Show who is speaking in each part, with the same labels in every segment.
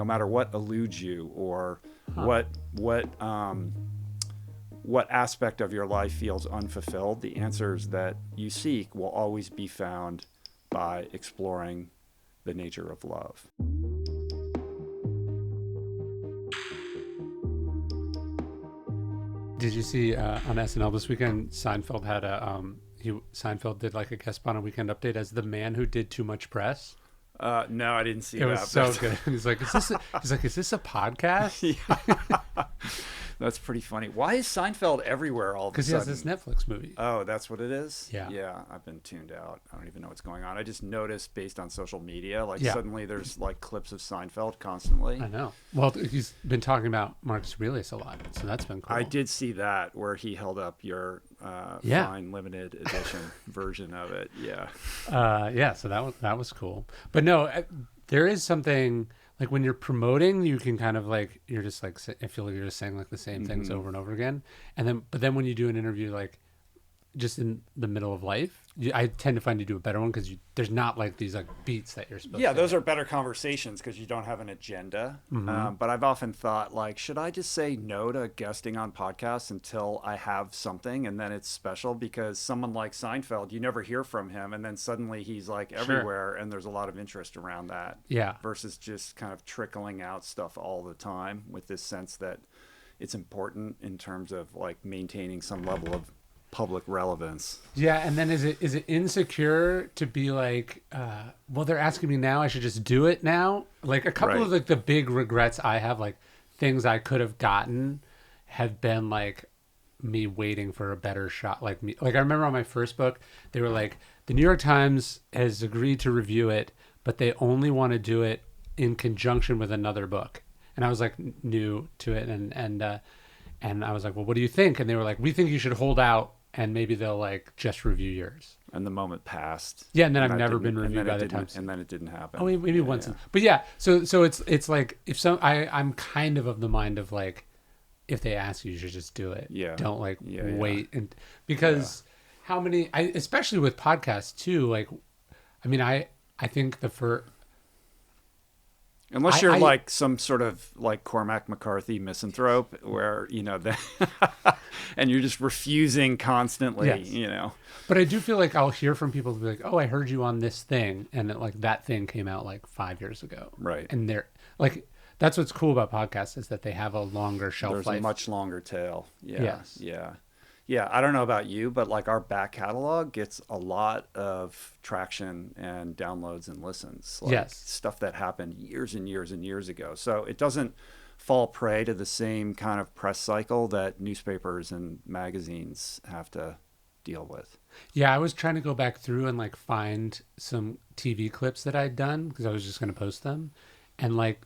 Speaker 1: no matter what eludes you or what aspect of your life feels unfulfilled, the answers that you seek will always be found by exploring the nature of love.
Speaker 2: Did you see on SNL this weekend, Seinfeld had Seinfeld did like a guest spot on Weekend Update as the man who did too much press.
Speaker 1: No, I didn't see that.
Speaker 2: It was so good. He's like, is this a podcast?
Speaker 1: Yeah. That's pretty funny. Why is Seinfeld everywhere all of a sudden?
Speaker 2: Because he has this Netflix movie.
Speaker 1: Oh, that's what it is?
Speaker 2: Yeah.
Speaker 1: Yeah, I've been tuned out. I don't even know what's going on. I just noticed based on social media, suddenly there's like clips of Seinfeld constantly.
Speaker 2: I know. Well, he's been talking about Marcus Aurelius a lot, so that's been cool.
Speaker 1: I did see that where he held up your fine limited edition version of it. Yeah.
Speaker 2: So that was cool. But no, there is something like when you're promoting, you can kind of like, you're just like, I feel like you're just saying like the same things over and over again. But then when you do an interview, like just in the middle of life, I tend to find you do a better one because there's not like these like beats that you're supposed to.
Speaker 1: Yeah, those are better conversations because you don't have an agenda. But I've often thought, like, should I just say no to guesting on podcasts until I have something and then it's special? Because someone like Seinfeld, you never hear from him, and then suddenly he's like everywhere, and there's a lot of interest around that.
Speaker 2: Yeah.
Speaker 1: Versus just kind of trickling out stuff all the time with this sense that it's important in terms of like maintaining some level of public relevance.
Speaker 2: Yeah, and then is it insecure to be like, well, they're asking me now, I should just do it now? Like a couple of like the big regrets I have, like things I could have gotten, have been like me waiting for a better shot. Like I remember on my first book, they were like, the New York Times has agreed to review it, but they only want to do it in conjunction with another book. And I was like new to it, and I was like, well, what do you think? And they were like, we think you should hold out, and maybe they'll like just review yours.
Speaker 1: And the moment passed.
Speaker 2: Yeah, and then I've never been reviewed by the Times.
Speaker 1: And then it didn't happen.
Speaker 2: Oh, maybe once. Yeah. But yeah, so it's like if I'm kind of the mind of like, if they ask you, you should just do it. Yeah. Don't like wait and because how many especially with podcasts too. Like, I mean, I think
Speaker 1: unless you're like some sort of like Cormac McCarthy misanthrope where, and you're just refusing constantly,
Speaker 2: But I do feel like I'll hear from people who be like, oh, I heard you on this thing. And that thing came out like 5 years ago.
Speaker 1: Right.
Speaker 2: And they're like, that's what's cool about podcasts is that they have a longer shelf life.
Speaker 1: There's a much longer tail. Yeah.
Speaker 2: Yes.
Speaker 1: Yeah. Yeah, I don't know about you, but like our back catalog gets a lot of traction and downloads and listens. Like stuff that happened years and years and years ago. So it doesn't fall prey to the same kind of press cycle that newspapers and magazines have to deal with.
Speaker 2: Yeah, I was trying to go back through and like find some TV clips that I'd done because I was just going to post them. And like,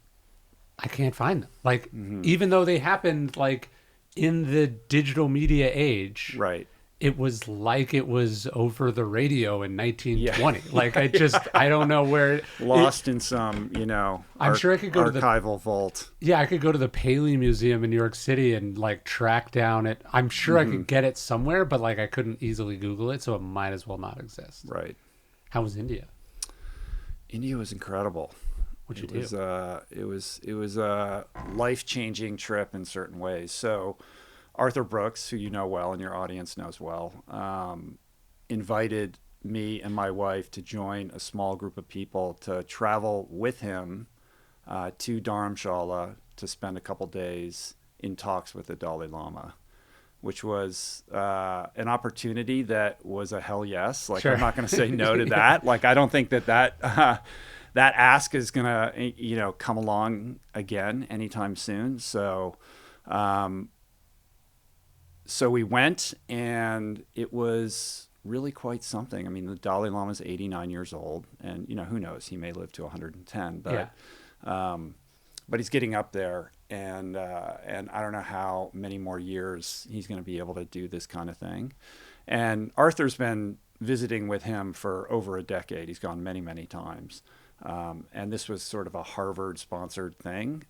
Speaker 2: I can't find them. Like, even though they happened like in the digital media age,
Speaker 1: right?
Speaker 2: It was like it was over the radio in 1920. Yeah. Like I don't know where
Speaker 1: lost in some,
Speaker 2: I'm sure I could go to the
Speaker 1: archival vault.
Speaker 2: Yeah, I could go to the Paley Museum in New York City and like track down it. I'm sure I could get it somewhere, but like I couldn't easily Google it, so it might as well not exist.
Speaker 1: Right.
Speaker 2: How was India?
Speaker 1: India was incredible.
Speaker 2: What'd you do?
Speaker 1: It was a life-changing trip in certain ways. So Arthur Brooks, who you know well and your audience knows well, invited me and my wife to join a small group of people to travel with him to Dharamshala to spend a couple days in talks with the Dalai Lama, which was an opportunity that was a hell yes. Like, sure. I'm not going to say no to that. Like, I don't think that ask is going to, come along again anytime soon. So we went, and it was really quite something. I mean, the Dalai Lama is 89 years old, and, who knows, he may live to 110, but he's getting up there, and I don't know how many more years he's going to be able to do this kind of thing. And Arthur's been visiting with him for over a decade. He's gone many, many times. And this was sort of a Harvard-sponsored thing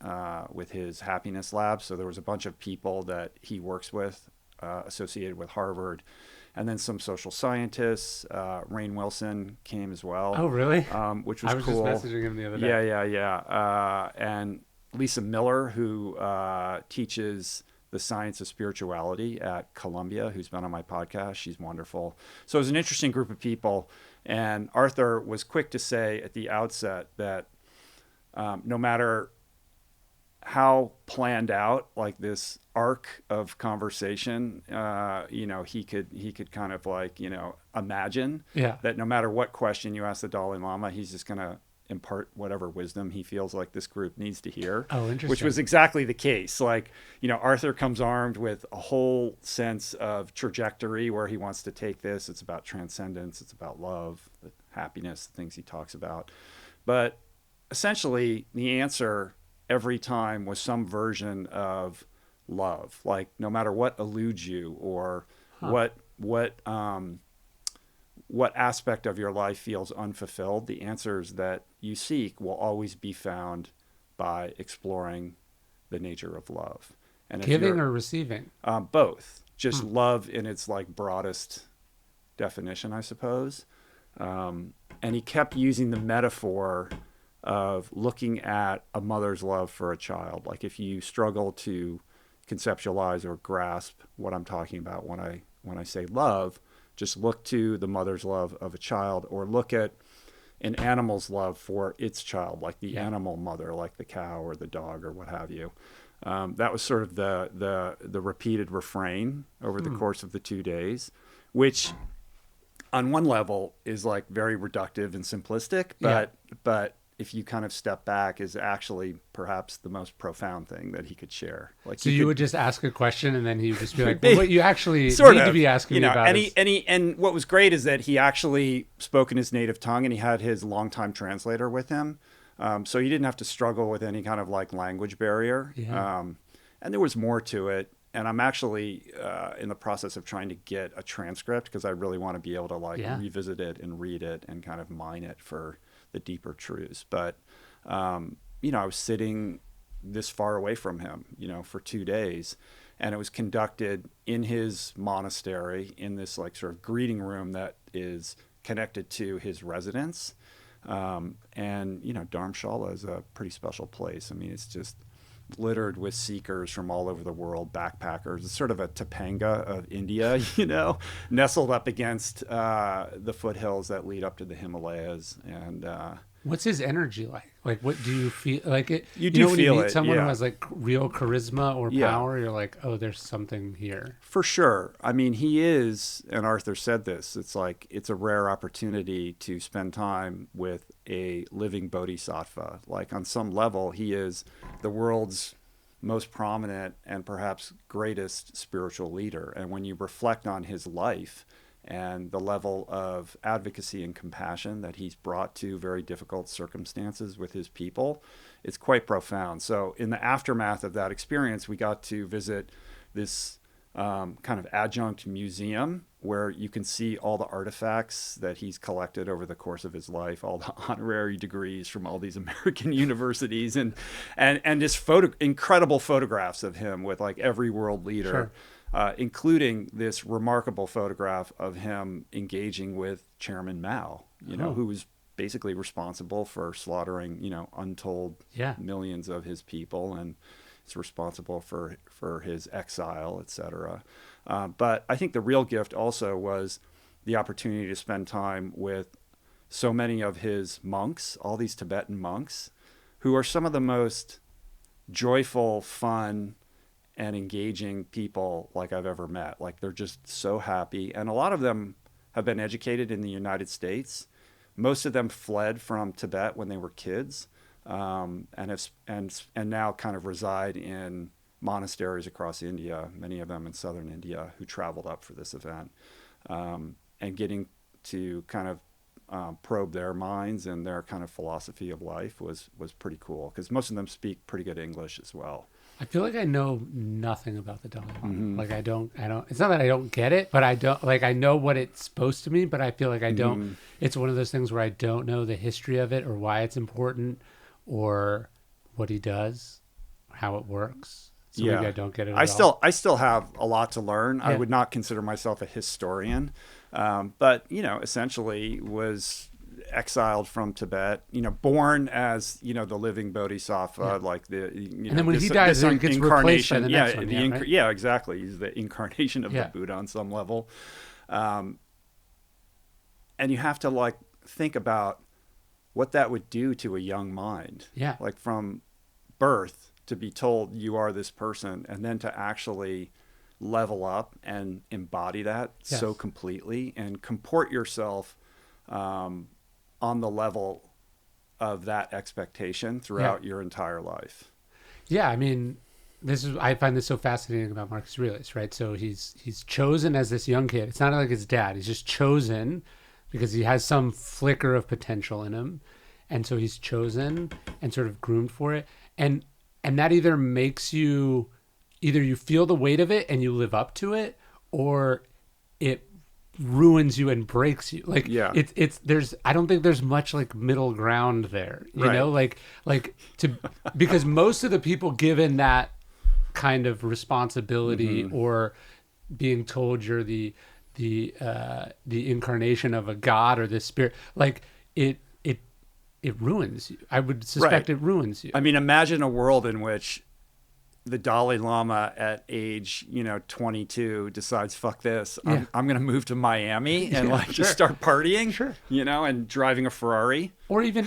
Speaker 1: with his happiness lab. So there was a bunch of people that he works with associated with Harvard. And then some social scientists. Rainn Wilson came as well.
Speaker 2: Oh, really?
Speaker 1: Which was cool.
Speaker 2: I was just messaging him the other day.
Speaker 1: Yeah. And Lisa Miller, who teaches the science of spirituality at Columbia, who's been on my podcast. She's wonderful. So it was an interesting group of people. And Arthur was quick to say at the outset that no matter how planned out like this arc of conversation, he could kind of like, imagine that no matter what question you ask the Dalai Lama, he's just going to impart whatever wisdom he feels like this group needs to hear.
Speaker 2: Oh, interesting.
Speaker 1: Which was exactly the case. Like, Arthur comes armed with a whole sense of trajectory where he wants to take this. It's about transcendence. It's about love, the happiness, the things he talks about. But essentially the answer every time was some version of love. Like, no matter what eludes you or what aspect of your life feels unfulfilled, the answers that you seek will always be found by exploring the nature of love. And
Speaker 2: giving or receiving?
Speaker 1: Both. Just love in its like broadest definition, I suppose. And he kept using the metaphor of looking at a mother's love for a child. Like, if you struggle to conceptualize or grasp what I'm talking about when I say love, just look to the mother's love of a child, or look at an animal's love for its child, like the animal mother, like the cow or the dog or what have you. That was sort of the repeated refrain over the course of the 2 days, which on one level is like very reductive and simplistic, but if you kind of step back, is actually perhaps the most profound thing that he could share. Like,
Speaker 2: so you would just ask a question and then he would just be like, well, what you actually need to be asking me about
Speaker 1: and what was great is that he actually spoke in his native tongue, and he had his longtime translator with him. So he didn't have to struggle with any kind of like language barrier. And there was more to it. And I'm actually in the process of trying to get a transcript, because I really want to be able to revisit it and read it and kind of mine it for the deeper truths. But, I was sitting this far away from him, for 2 days, and it was conducted in his monastery in this like sort of greeting room that is connected to his residence. And, Dharamshala is a pretty special place. I mean, it's just littered with seekers from all over the world, backpackers. It's sort of a Topanga of India, nestled up against the foothills that lead up to the Himalayas. And
Speaker 2: what's his energy like? Like, what do you feel like?
Speaker 1: You do
Speaker 2: when
Speaker 1: feel
Speaker 2: you meet
Speaker 1: it,
Speaker 2: someone who has like real charisma or power, you're like, oh, there's something here.
Speaker 1: For sure. I mean, he is, and Arthur said this, it's like, it's a rare opportunity to spend time with a living bodhisattva. Like, on some level, he is the world's most prominent and perhaps greatest spiritual leader. And when you reflect on his life and the level of advocacy and compassion that he's brought to very difficult circumstances with his people, it's quite profound. So in the aftermath of that experience, we got to visit this kind of adjunct museum where you can see all the artifacts that he's collected over the course of his life, all the honorary degrees from all these American universities, and just incredible photographs of him with like every world leader.
Speaker 2: Sure.
Speaker 1: Including this remarkable photograph of him engaging with Chairman Mao, who was basically responsible for slaughtering, untold millions of his people, and is responsible for his exile, etc. But I think the real gift also was the opportunity to spend time with so many of his monks, all these Tibetan monks, who are some of the most joyful, fun, and engaging people like I've ever met. Like, they're just so happy. And a lot of them have been educated in the United States. Most of them fled from Tibet when they were kids, and now kind of reside in monasteries across India, many of them in southern India, who traveled up for this event. And getting to kind of probe their minds and their kind of philosophy of life was pretty cool, because most of them speak pretty good English as well.
Speaker 2: I feel like I know nothing about the Dalai Lama. Mm-hmm. Like, I don't, it's not that I don't get it, but I don't, like, I know what it's supposed to mean, but I feel like I don't, it's one of those things where I don't know the history of it or why it's important or what he does, how it works. So maybe I don't get it at all.
Speaker 1: I still have a lot to learn. Yeah. I would not consider myself a historian, but, essentially was exiled from Tibet, born as, the living bodhisattva, like
Speaker 2: and then when he dies, he gets replaced by the next one. Right?
Speaker 1: Yeah, exactly. He's the incarnation of the Buddha on some level. And you have to like think about what that would do to a young mind.
Speaker 2: Yeah.
Speaker 1: Like from birth to be told you are this person, and then to actually level up and embody that so completely and comport yourself on the level of that expectation throughout your entire life.
Speaker 2: Yeah, I mean, I find this so fascinating about Marcus Aurelius, right? So he's chosen as this young kid. It's not like his dad. He's just chosen because he has some flicker of potential in him, and so he's chosen and sort of groomed for it. And that either makes you feel the weight of it and you live up to it, or it ruins you and breaks you. Like I don't think there's much like middle ground there, you know, because most of the people given that kind of responsibility or being told you're the incarnation of a god or this spirit, like it ruins you. I would suspect it ruins you.
Speaker 1: I mean, imagine a world in which the Dalai Lama at age, 22 decides, fuck this. I'm going to move to Miami and just start partying, and driving a Ferrari.
Speaker 2: Or even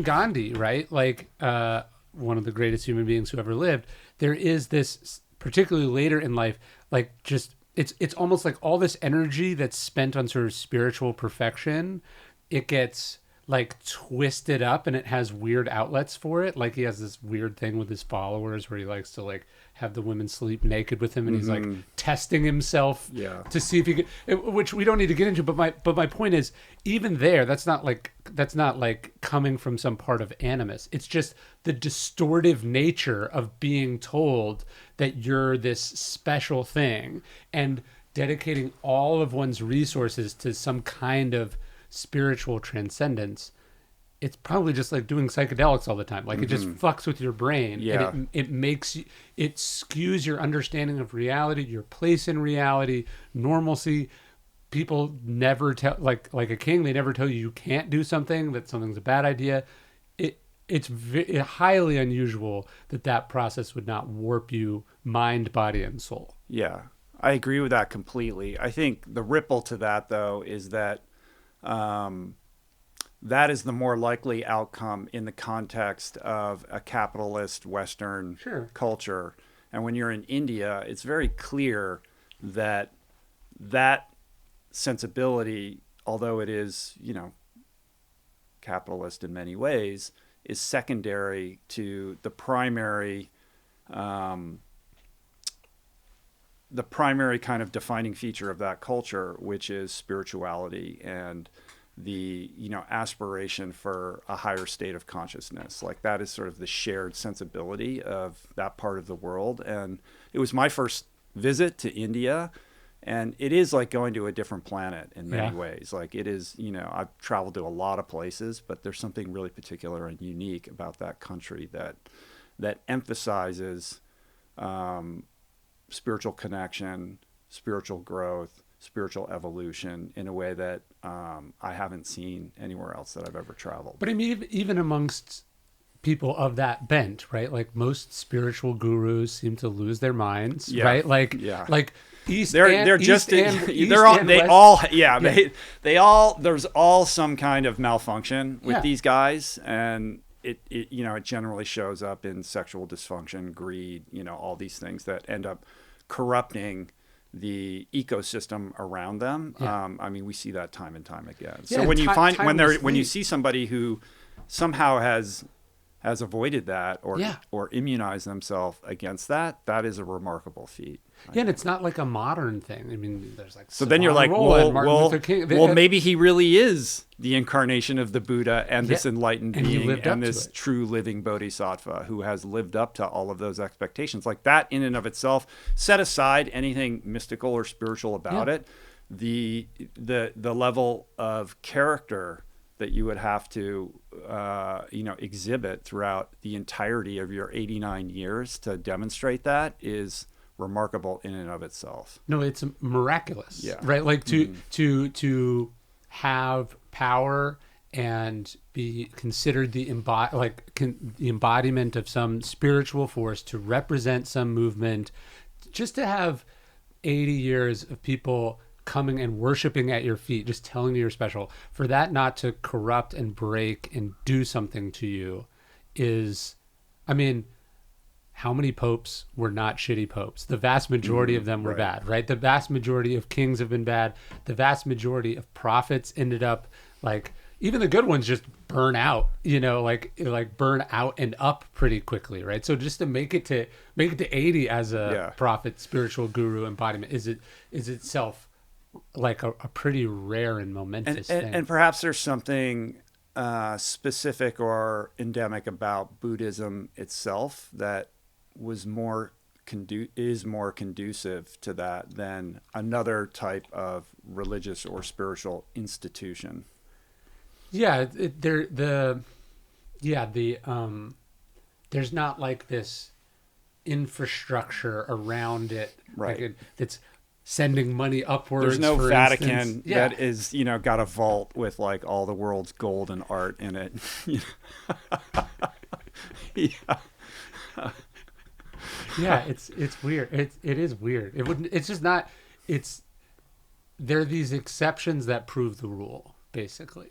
Speaker 2: Gandhi, right? Like one of the greatest human beings who ever lived. There is this, particularly later in life, like just, it's almost like all this energy that's spent on sort of spiritual perfection, it gets like twisted up and it has weird outlets for it. Like he has this weird thing with his followers where he likes to like have the women sleep naked with him, and he's like testing himself to see if he could, which we don't need to get into, but my point is, even there, that's not like coming from some part of animus. It's just the distortive nature of being told that you're this special thing and dedicating all of one's resources to some kind of spiritual transcendence. It's probably just like doing psychedelics all the time. Like it just fucks with your brain.
Speaker 1: Yeah.
Speaker 2: And it makes you, it skews your understanding of reality, your place in reality, normalcy. People never tell, like a king, they never tell you can't do something, that something's a bad idea. It's highly unusual that process would not warp you mind, body, and soul.
Speaker 1: Yeah, I agree with that completely. I think the ripple to that, though, is that that is the more likely outcome in the context of a capitalist Western culture. And when you're in India, it's very clear that sensibility, although it is, capitalist in many ways, is secondary to the primary kind of defining feature of that culture, which is spirituality and the aspiration for a higher state of consciousness. Like that is sort of the shared sensibility of that part of the world. And it was my first visit to India, and it is like going to a different planet in many ways. Like it is, I've traveled to a lot of places, but there's something really particular and unique about that country that emphasizes spiritual connection, spiritual growth, spiritual evolution in a way that I haven't seen anywhere else that I've ever traveled.
Speaker 2: But I mean, even amongst people of that bent, right? Like most spiritual gurus seem to lose their minds, right? Like East
Speaker 1: there's all some kind of malfunction with these guys, and it generally shows up in sexual dysfunction, greed, all these things that end up corrupting the ecosystem around them. I mean, we see that time and time again. So when you see somebody who somehow has avoided that or immunized themselves against that is a remarkable feat.
Speaker 2: And it's not like a modern thing. I mean, there's like
Speaker 1: so then you're like, well, maybe he really is the incarnation of the Buddha and this enlightened being and this true living bodhisattva who has lived up to all of those expectations. Like that in and of itself, set aside anything mystical or spiritual about it, the level of character that you would have to exhibit throughout the entirety of your 89 years to demonstrate that is remarkable in and of itself.
Speaker 2: No, it's miraculous, right? Like to have power and be considered the the embodiment of some spiritual force to represent some movement, just to have 80 years of people coming and worshiping at your feet, just telling you you're special, for that not to corrupt and break and do something to you is, I mean, how many popes were not shitty popes? The vast majority of them were bad, right? The vast majority of kings have been bad. The vast majority of prophets ended up like, even the good ones just burn out, like burn out and up pretty quickly, right? So just to make it to 80 as a prophet, spiritual guru embodiment is itself like a pretty rare and momentous thing.
Speaker 1: And perhaps there's something specific or endemic about Buddhism itself that is more conducive to that than another type of religious or spiritual institution.
Speaker 2: Yeah, there's not like this infrastructure around it,
Speaker 1: right?
Speaker 2: Like that's sending money upwards.
Speaker 1: There's no Vatican
Speaker 2: instance.
Speaker 1: that is, got a vault with like all the world's gold and art in it.
Speaker 2: Yeah, it's weird. It is weird. It's just not. There are these exceptions that prove the rule, basically.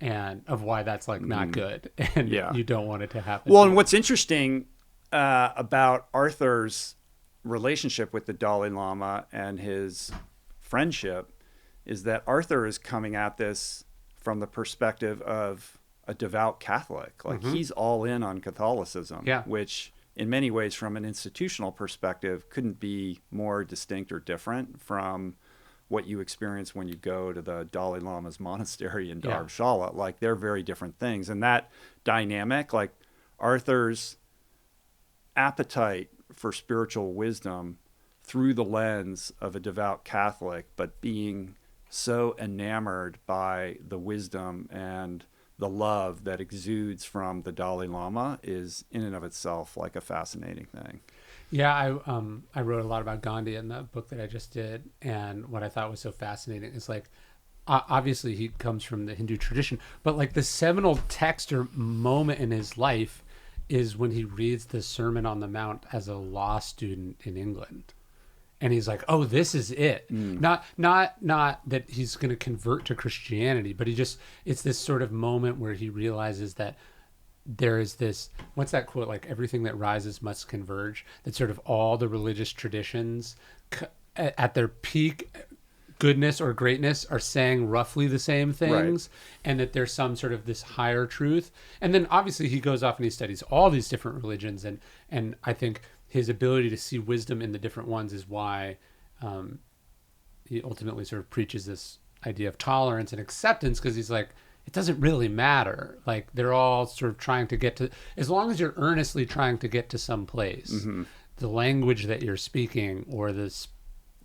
Speaker 2: And of why that's like not good, and you don't want it to happen.
Speaker 1: Well, and what's interesting about Arthur's relationship with the Dalai Lama and his friendship is that Arthur is coming at this from the perspective of a devout Catholic. Like he's all in on Catholicism, which in many ways from an institutional perspective couldn't be more distinct or different from what you experience when you go to the Dalai Lama's monastery in Dharamshala. Like they're very different things. And that dynamic, like Arthur's appetite for spiritual wisdom through the lens of a devout Catholic, but being so enamored by the wisdom and the love that exudes from the Dalai Lama is in and of itself like a fascinating thing.
Speaker 2: Yeah, I wrote a lot about Gandhi in the book that I just did, and what I thought was so fascinating is like, obviously he comes from the Hindu tradition, but like the seminal text or moment in his life is when he reads the Sermon on the Mount as a law student in England, and he's like, "Oh, this is it." Not that he's going to convert to Christianity, but it's this sort of moment where he realizes that there is this, what's that quote, like everything that rises must converge, that sort of all the religious traditions at their peak goodness or greatness are saying roughly the same things, and that there's some sort of this higher truth. And then obviously he goes off and he studies all these different religions, and I think his ability to see wisdom in the different ones is why he ultimately sort of preaches this idea of tolerance and acceptance, because he's like, it doesn't really matter. Like they're all sort of trying to get to, as long as you're earnestly trying to get to some place, the language that you're speaking or the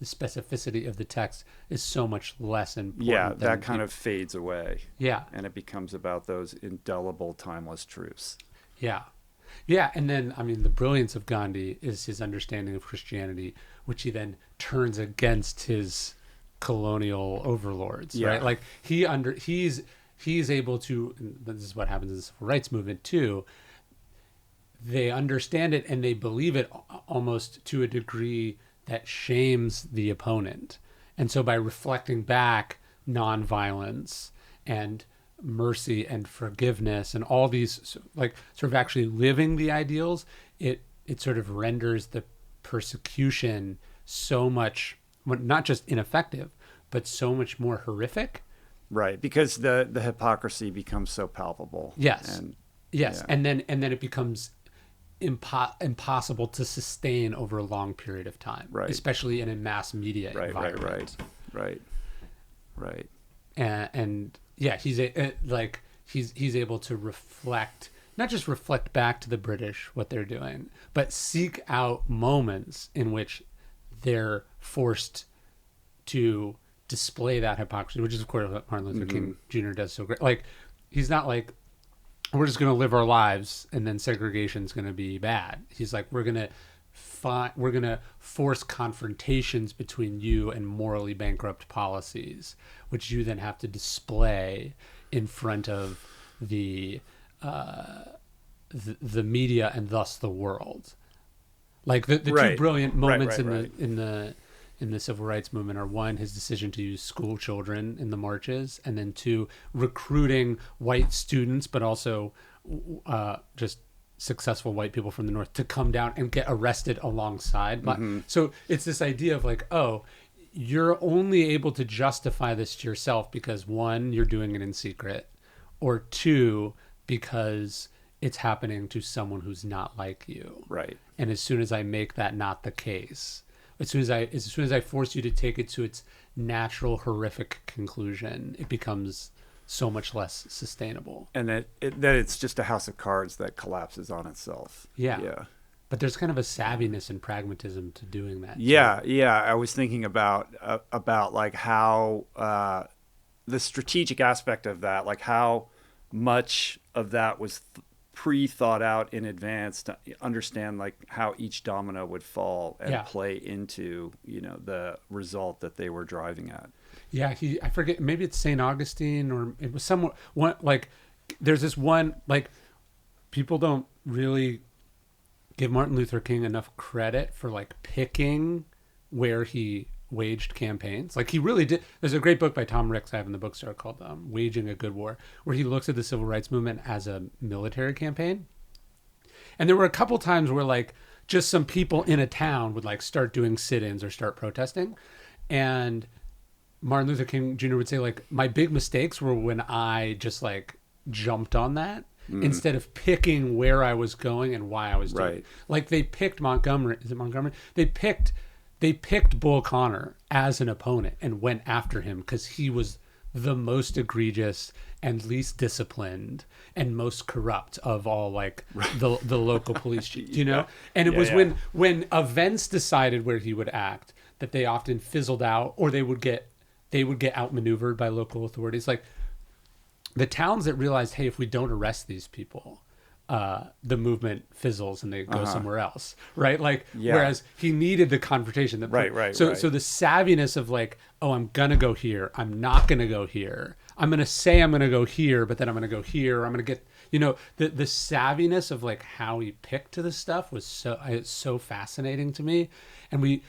Speaker 2: specificity of the text is so much less important.
Speaker 1: Yeah, that kind of fades away.
Speaker 2: Yeah.
Speaker 1: And it becomes about those indelible, timeless truths.
Speaker 2: Yeah. Yeah, and then, I mean, the brilliance of Gandhi is his understanding of Christianity, which he then turns against his colonial overlords, right? Like he's able to, and this is what happens in the civil rights movement too, they understand it and they believe it almost to a degree that shames the opponent. And so by reflecting back nonviolence and mercy and forgiveness and all these, like sort of actually living the ideals, it sort of renders the persecution so much, not just ineffective, but so much more horrific.
Speaker 1: Right, because the hypocrisy becomes so palpable.
Speaker 2: Yes. And then it becomes impossible to sustain over a long period of time, especially in a mass media environment. Right. And yeah, he's able to reflect, not just reflect back to the British what they're doing, but seek out moments in which they're forced to display that hypocrisy, which is of course what Martin Luther King Jr. does so great. Like, he's not like, we're just going to live our lives and then segregation is going to be bad. He's like, we're going to we're going to force confrontations between you and morally bankrupt policies, which you then have to display in front of the media and thus the world. Like the two brilliant moments in the civil rights movement are, one, his decision to use school children in the marches, and then two, recruiting white students, but also just successful white people from the North to come down and get arrested alongside. So it's this idea of like, oh, you're only able to justify this to yourself because, one, you're doing it in secret, or two, because it's happening to someone who's not like you.
Speaker 1: Right.
Speaker 2: And as soon as I make that not the case, as soon as I force you to take it to its natural horrific conclusion, it becomes so much less sustainable.
Speaker 1: And that it's just a house of cards that collapses on itself.
Speaker 2: Yeah. But there's kind of a savviness and pragmatism to doing that.
Speaker 1: Yeah. I was thinking about like how the strategic aspect of that, like how much of that was pre-thought out in advance to understand like how each domino would fall and play into, the result that they were driving at.
Speaker 2: Yeah, I forget, maybe it's St. Augustine, or it was somewhere, like there's this one, like people don't really give Martin Luther King enough credit for like picking where he waged campaigns. Like he really did. There's a great book by Tom Ricks I have in the bookstore called Waging a Good War, where he looks at the civil rights movement as a military campaign. And there were a couple times where like just some people in a town would like start doing sit-ins or start protesting. And Martin Luther King Jr. would say like, my big mistakes were when I just like jumped on that instead of picking where I was going and why I was doing it. Like they picked Montgomery. Is it Montgomery? They picked Bull Connor as an opponent and went after him because he was the most egregious and least disciplined and most corrupt of all like the local police chiefs, And it was when events decided where he would act that they often fizzled out, or they would get outmaneuvered by local authorities. Like the towns that realized, hey, if we don't arrest these people, the movement fizzles and they go somewhere else, right? Like, whereas he needed the confrontation. So the savviness of like, oh, I'm gonna go here, I'm not gonna go here. I'm gonna say I'm gonna go here, but then I'm gonna go here. Or I'm gonna get, the savviness of like how he picked to this stuff was so fascinating to me, and we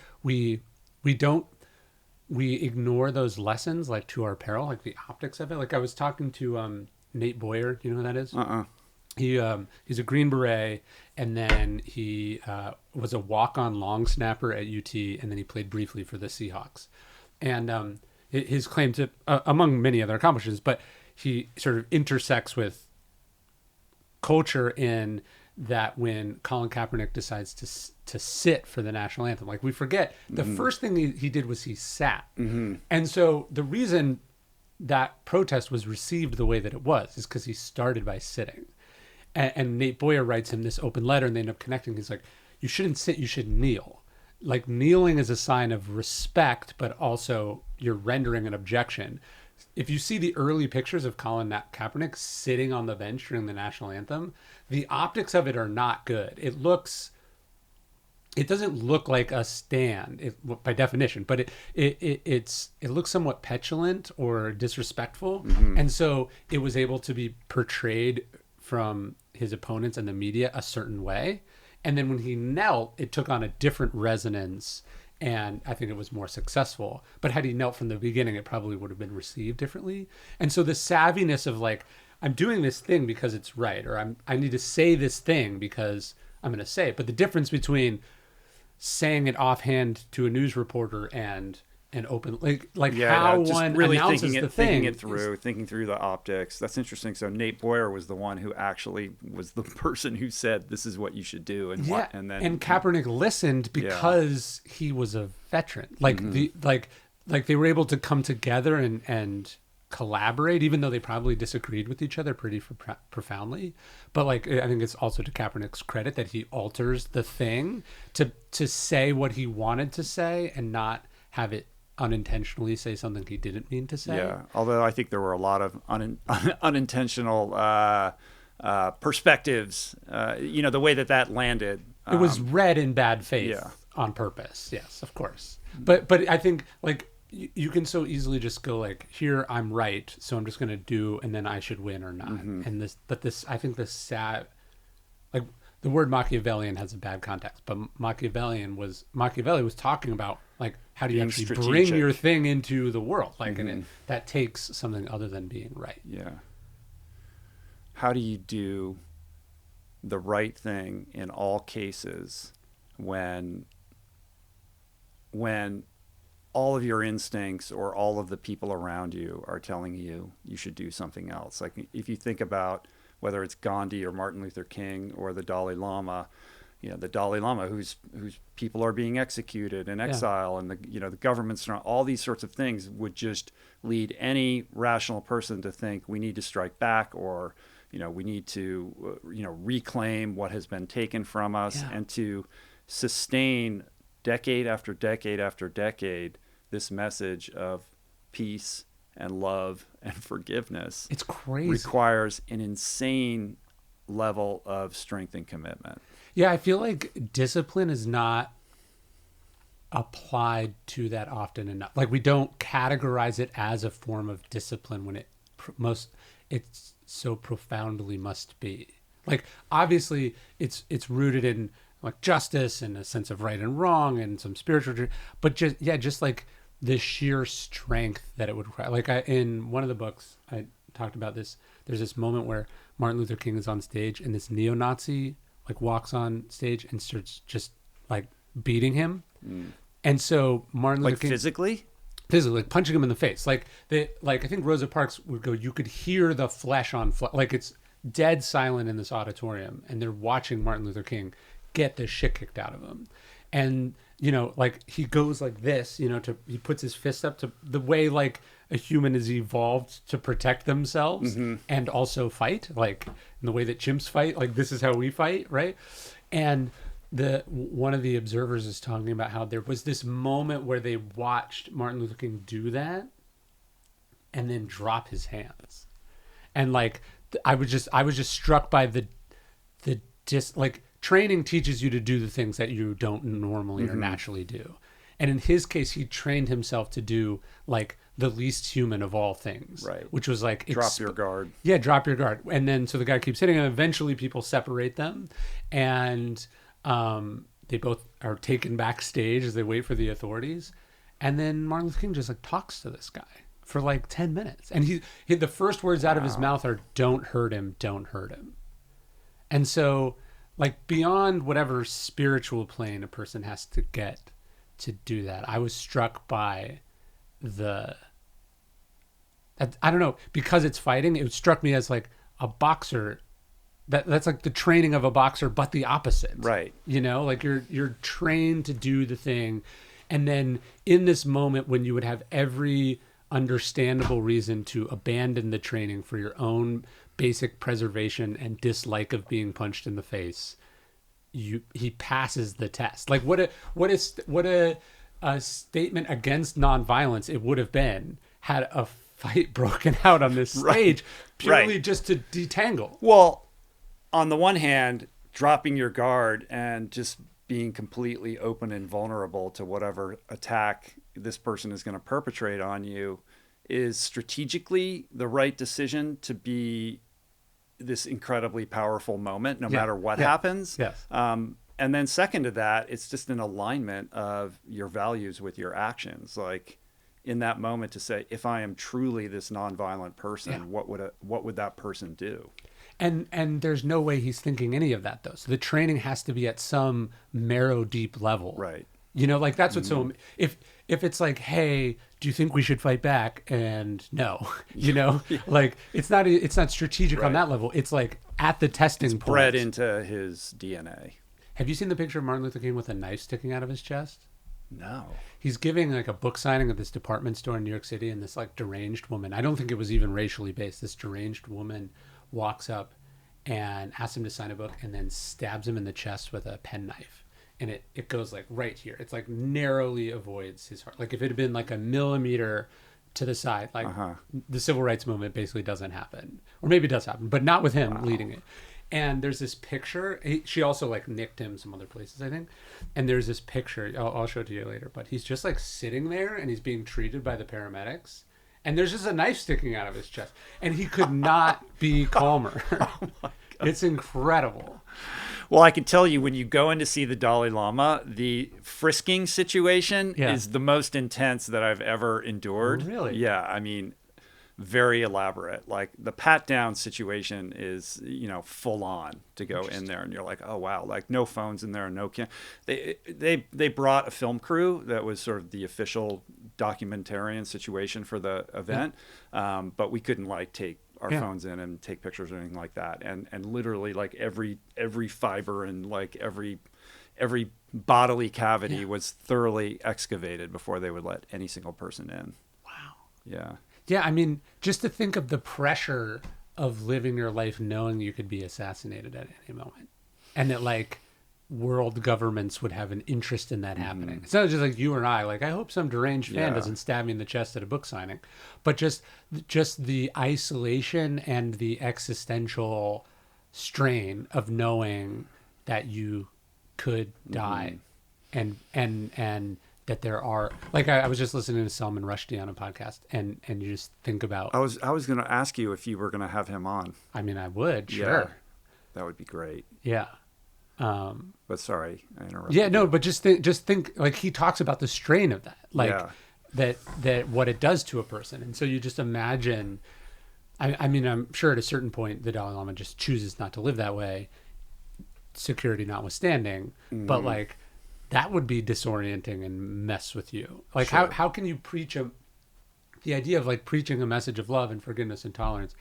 Speaker 2: ignore those lessons like to our peril, like the optics of it. Like I was talking to Nate Boyer. Do you know who that is? He's a Green Beret, and then he was a walk-on long snapper at UT, and then he played briefly for the Seahawks. And his claim to, among many other accomplishments, but he sort of intersects with culture in that when Colin Kaepernick decides to sit for the national anthem, like we forget the first thing he did was he sat. And so the reason that protest was received the way that it was is because he started by sitting. And Nate Boyer writes him this open letter, and they end up connecting. He's like, you shouldn't sit, you should kneel. Like kneeling is a sign of respect, but also you're rendering an objection. If you see the early pictures of Colin Kaepernick sitting on the bench during the national anthem, the optics of it are not good. It doesn't look like a stand by definition, but it looks somewhat petulant or disrespectful. And so it was able to be portrayed from his opponents and the media a certain way. And then when he knelt, it took on a different resonance, and I think it was more successful. But had he knelt from the beginning, it probably would have been received differently. And so the savviness of like, I'm doing this thing because it's right, or I need to say this thing because I'm going to say it. But the difference between saying it offhand to a news reporter and open, how one really announces thinking
Speaker 1: through the optics. That's interesting. So Nate Boyer was the one who actually was the person who said, this is what you should do. And
Speaker 2: Kaepernick listened because he was a veteran. Like they were able to come together and collaborate, even though they probably disagreed with each other pretty profoundly. But like, I think it's also to Kaepernick's credit that he alters the thing to say what he wanted to say and not have it unintentionally say something he didn't mean to say.
Speaker 1: Yeah, although I think there were a lot of unintentional perspectives. The way that landed
Speaker 2: It was read in bad faith on purpose. Yes, of course. But I think like you can so easily just go like, here I'm right, so I'm just going to do, and then I should win or not. And this I think the sad, like the word Machiavellian has a bad context, but Machiavelli was talking about like how do you actually bring your thing into the world, like and that takes something other than being right.
Speaker 1: Yeah. How do you do the right thing in all cases when all of your instincts or all of the people around you are telling you you should do something else? Like if you think about whether it's Gandhi or Martin Luther King or the Dalai Lama, the Dalai Lama whose people are being executed in exile, and the governments, all these sorts of things would just lead any rational person to think we need to strike back, or we need to reclaim what has been taken from us, and to sustain decade after decade after decade this message of peace and love and forgiveness.
Speaker 2: It's crazy.
Speaker 1: Requires an insane level of strength and commitment.
Speaker 2: Yeah, I feel like discipline is not applied to that often enough. Like we don't categorize it as a form of discipline when it's so profoundly must be. Like obviously it's rooted in like justice and a sense of right and wrong and some spiritual, but just like the sheer strength that it would require. Like in one of the books I talked about this, there's this moment where Martin Luther King is on stage and this neo-Nazi like walks on stage and starts just like beating him. And so Martin Luther King
Speaker 1: physically
Speaker 2: like punching him in the face. Like I think Rosa Parks would go, you could hear the flesh on flesh. Like it's dead silent in this auditorium and they're watching Martin Luther King get the shit kicked out of him. And like he goes like this, he puts his fist up to the way like a human is evolved to protect themselves and also fight, like in the way that chimps fight, like this is how we fight, right? And one of the observers is talking about how there was this moment where they watched Martin Luther King do that and then drop his hands. And like I was just struck by the like training teaches you to do the things that you don't normally or naturally do. And in his case, he trained himself to do like the least human of all things,
Speaker 1: right?
Speaker 2: Which was like
Speaker 1: drop your guard.
Speaker 2: Yeah, drop your guard. And then so the guy keeps hitting him. Eventually, people separate them, and they both are taken backstage as they wait for the authorities. And then Martin Luther King just like talks to this guy for like 10 minutes, and he the first words out of his mouth are "Don't hurt him, don't hurt him." And so, like beyond whatever spiritual plane a person has to get to do that, I was struck by I don't know, because it's fighting, it struck me as like a boxer. That's like the training of a boxer, but the opposite.
Speaker 1: Right.
Speaker 2: Like you're trained to do the thing. And then in this moment when you would have every understandable reason to abandon the training for your own basic preservation and dislike of being punched in the face, he passes the test. Like what a statement against nonviolence it would have been had a fight broken out on this stage purely just to detangle.
Speaker 1: Well, on the one hand, dropping your guard and just being completely open and vulnerable to whatever attack this person is going to perpetrate on you is strategically the right decision to be this incredibly powerful moment, no matter what happens.
Speaker 2: Yes.
Speaker 1: And then second to that, it's just an alignment of your values with your actions. Like in that moment to say, if I am truly this nonviolent person, what would that person do?
Speaker 2: And there's no way he's thinking any of that though. So the training has to be at some marrow deep level.
Speaker 1: Right.
Speaker 2: Like that's what's so, if it's like, hey, do you think we should fight back? And no, like it's not strategic on that level. It's like at the testing point.
Speaker 1: Bred into his DNA.
Speaker 2: Have you seen the picture of Martin Luther King with a knife sticking out of his chest?
Speaker 1: No.
Speaker 2: He's giving like a book signing at this department store in New York City, and this like deranged woman, I don't think it was even racially based, this deranged woman walks up and asks him to sign a book and then stabs him in the chest with a penknife. And it goes like right here. It's like narrowly avoids his heart. Like if it had been like a millimeter to the side, like the civil rights movement basically doesn't happen. Or maybe it does happen, but not with him leading it. And there's this picture. She also like nicked him some other places, I think. And there's this picture. I'll show it to you later. But he's just like sitting there and he's being treated by the paramedics. And there's just a knife sticking out of his chest. And he could not be calmer.
Speaker 1: Oh my God.
Speaker 2: It's incredible.
Speaker 1: Well, I can tell you, when you go in to see the Dalai Lama, the frisking situation is the most intense that I've ever endured.
Speaker 2: Really?
Speaker 1: Yeah, I mean, very elaborate. Like the pat down situation is, full on to go in there, and you're like, oh wow, like no phones in there, no They brought a film crew that was sort of the official documentarian situation for the event, but we couldn't like take our phones in and take pictures or anything like that, and literally like every fiber and like every bodily cavity was thoroughly excavated before they would let any single person in.
Speaker 2: Wow. Yeah, I mean, just to think of the pressure of living your life knowing you could be assassinated at any moment, and that like world governments would have an interest in that happening. It's not just like you and I, like, I hope some deranged fan doesn't stab me in the chest at a book signing, but just the isolation and the existential strain of knowing that you could die, and that there are, like, I was just listening to Salman Rushdie on a podcast, and you just think about.
Speaker 1: I was going to ask you if you were going to have him on.
Speaker 2: I mean, I would, sure.
Speaker 1: Yeah, that would be great.
Speaker 2: Yeah.
Speaker 1: But sorry, I interrupted.
Speaker 2: Yeah, no, but just think, like, he talks about the strain of that, like that what it does to a person, and so you just imagine. I mean, I'm sure at a certain point the Dalai Lama just chooses not to live that way, security notwithstanding, but like that would be disorienting and mess with you. Like, how can you preach the idea of like preaching a message of love and forgiveness and tolerance,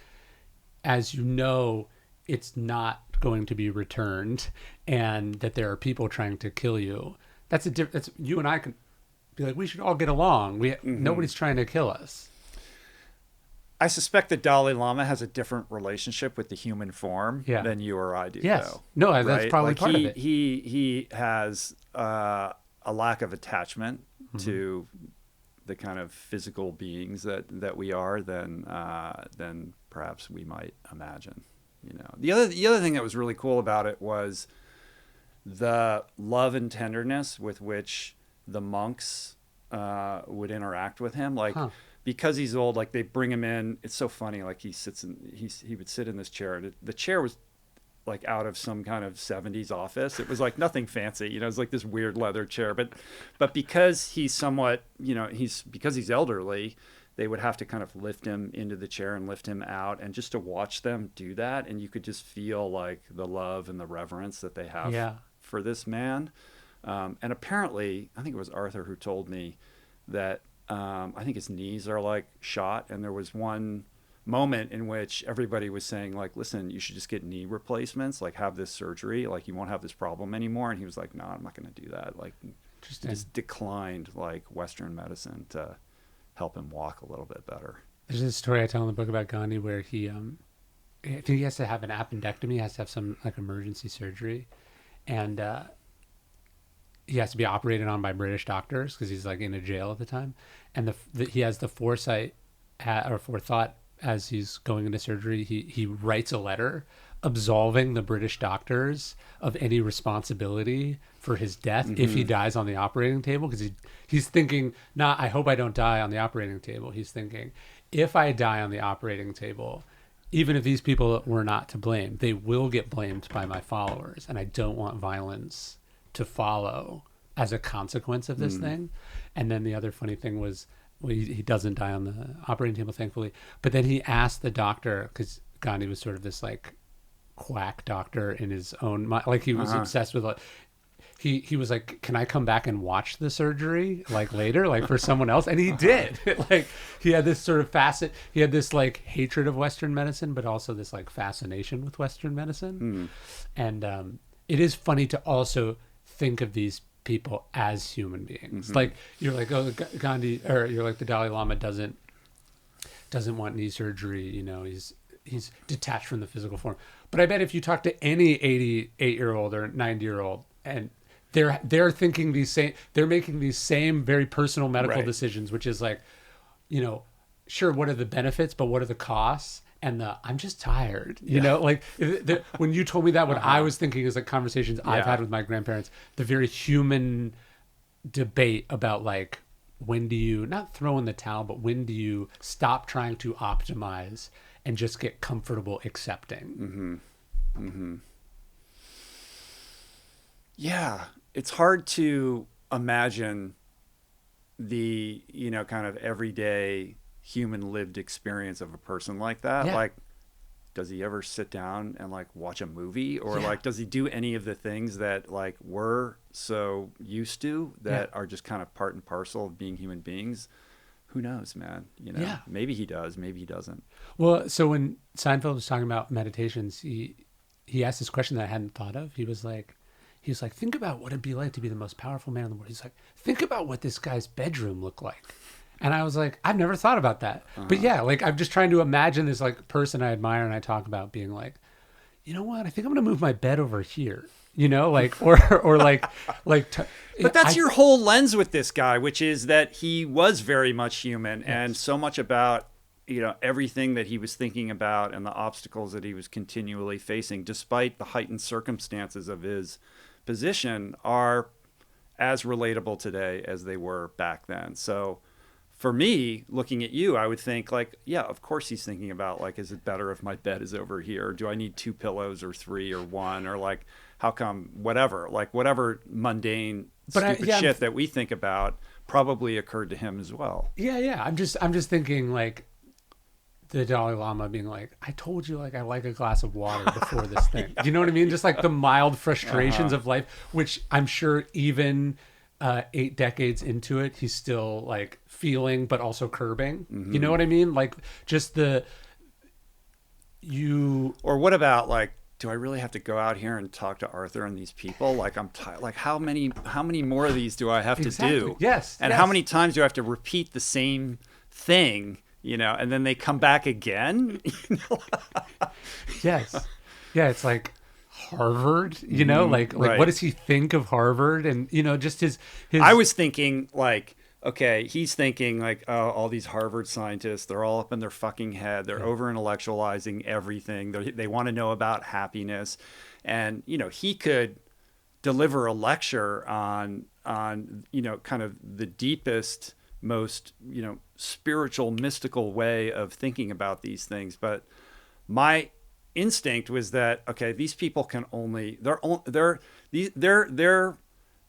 Speaker 2: as you know it's not going to be returned, and that there are people trying to kill you. That's you and I can be like, we should all get along. Nobody's trying to kill us.
Speaker 1: I suspect the Dalai Lama has a different relationship with the human form than you or I do.
Speaker 2: Yes.
Speaker 1: Though,
Speaker 2: no,
Speaker 1: right?
Speaker 2: That's probably
Speaker 1: like
Speaker 2: part of it.
Speaker 1: He has a lack of attachment to the kind of physical beings that we are than perhaps we might imagine. The other thing that was really cool about it was the love and tenderness with which the monks would interact with him. Like, because he's old, like they bring him in. It's so funny. Like he would sit in this chair. The chair was like out of some kind of 70s office. It was like nothing fancy. It was like this weird leather chair. But because he's somewhat, because he's elderly, they would have to kind of lift him into the chair and lift him out, and just to watch them do that, and you could just feel like the love and the reverence that they have for this man. And apparently, I think it was Arthur who told me that I think his knees are like shot, and there was one moment in which everybody was saying like, listen, you should just get knee replacements, like have this surgery, like you won't have this problem anymore. And he was like, no, I'm not going to do that. Like, just declined like Western medicine to help him walk a little bit better.
Speaker 2: There's a story I tell in the book about Gandhi where he, I think he has to have an appendectomy, has to have some like emergency surgery, and he has to be operated on by British doctors because he's like in a jail at the time, and he has the foresight or forethought as he's going into surgery. He writes a letter absolving the British doctors of any responsibility for his death if he dies on the operating table, because he's thinking, not I hope I don't die on the operating table. He's thinking, if I die on the operating table, even if these people were not to blame, they will get blamed by my followers, and I don't want violence to follow as a consequence of this thing. And then the other funny thing was, well, he doesn't die on the operating table, thankfully, but then he asked the doctor, because Gandhi was sort of this like quack doctor in his own mind, like he was obsessed with like, he was like, can I come back and watch the surgery like later, like for someone else? And he did. Like he had this sort of he had this like hatred of Western medicine, but also this like fascination with Western medicine. And it is funny to also think of these people as human beings. Like you're like, oh, Gandhi, or you're like, the Dalai Lama doesn't want knee surgery. He's detached from the physical form. But I bet if you talk to any 88-year-old or 90-year-old, and they're thinking they're making these same very personal medical decisions, which is like, sure, what are the benefits, but what are the costs? and the I'm just tired. You know, like when you told me that, what I was thinking is like conversations I've had with my grandparents, the very human debate about like, when do you not throw in the towel, but when do you stop trying to optimize and just get comfortable accepting?
Speaker 1: Yeah, it's hard to imagine the, kind of everyday human lived experience of a person like that.
Speaker 2: Yeah.
Speaker 1: Like, does he ever sit down and like watch a movie, or like does he do any of the things that like we're so used to that are just kind of part and parcel of being human beings? Who knows, man? Maybe he does, maybe he doesn't.
Speaker 2: Well, so when Seinfeld was talking about meditations, he asked this question that I hadn't thought of. He was like, think about what it'd be like to be the most powerful man in the world. He's like, think about what this guy's bedroom looked like. And I was like, I've never thought about that. But yeah, like I'm just trying to imagine this like person I admire and I talk about being like, you know what? I think I'm going to move my bed over here. Like or like
Speaker 1: but that's your whole lens with this guy, which is that he was very much human and so much about everything that he was thinking about and the obstacles that he was continually facing, despite the heightened circumstances of his position, are as relatable today as they were back then. So for me, looking at you, I would think like, yeah, of course he's thinking about like, is it better if my bed is over here? Do I need 2 pillows or 3 or 1? Or like, how come whatever mundane, stupid shit that we think about probably occurred to him as well.
Speaker 2: Yeah. I'm just thinking like the Dalai Lama being like, I told you like I like a glass of water before this thing. Do you know what I mean? Just like the mild frustrations of life, which I'm sure even 8 decades into it, he's still like feeling, but also curbing. You know what I mean? Like just or
Speaker 1: what about like, do I really have to go out here and talk to Arthur and these people? Like I'm tired. Like how many more of these do I have to do?
Speaker 2: Yes.
Speaker 1: And how many times do I have to repeat the same thing? And then they come back again.
Speaker 2: Yes. Yeah. It's like Harvard, like right. What does he think of Harvard? And, just his.
Speaker 1: I was thinking like, okay, he's thinking like, oh, all these Harvard scientists, they're all up in their fucking head. They're over intellectualizing everything. They want to know about happiness. And, he could deliver a lecture on, kind of the deepest, most, spiritual, mystical way of thinking about these things. But my instinct was that, okay, these people can only, they're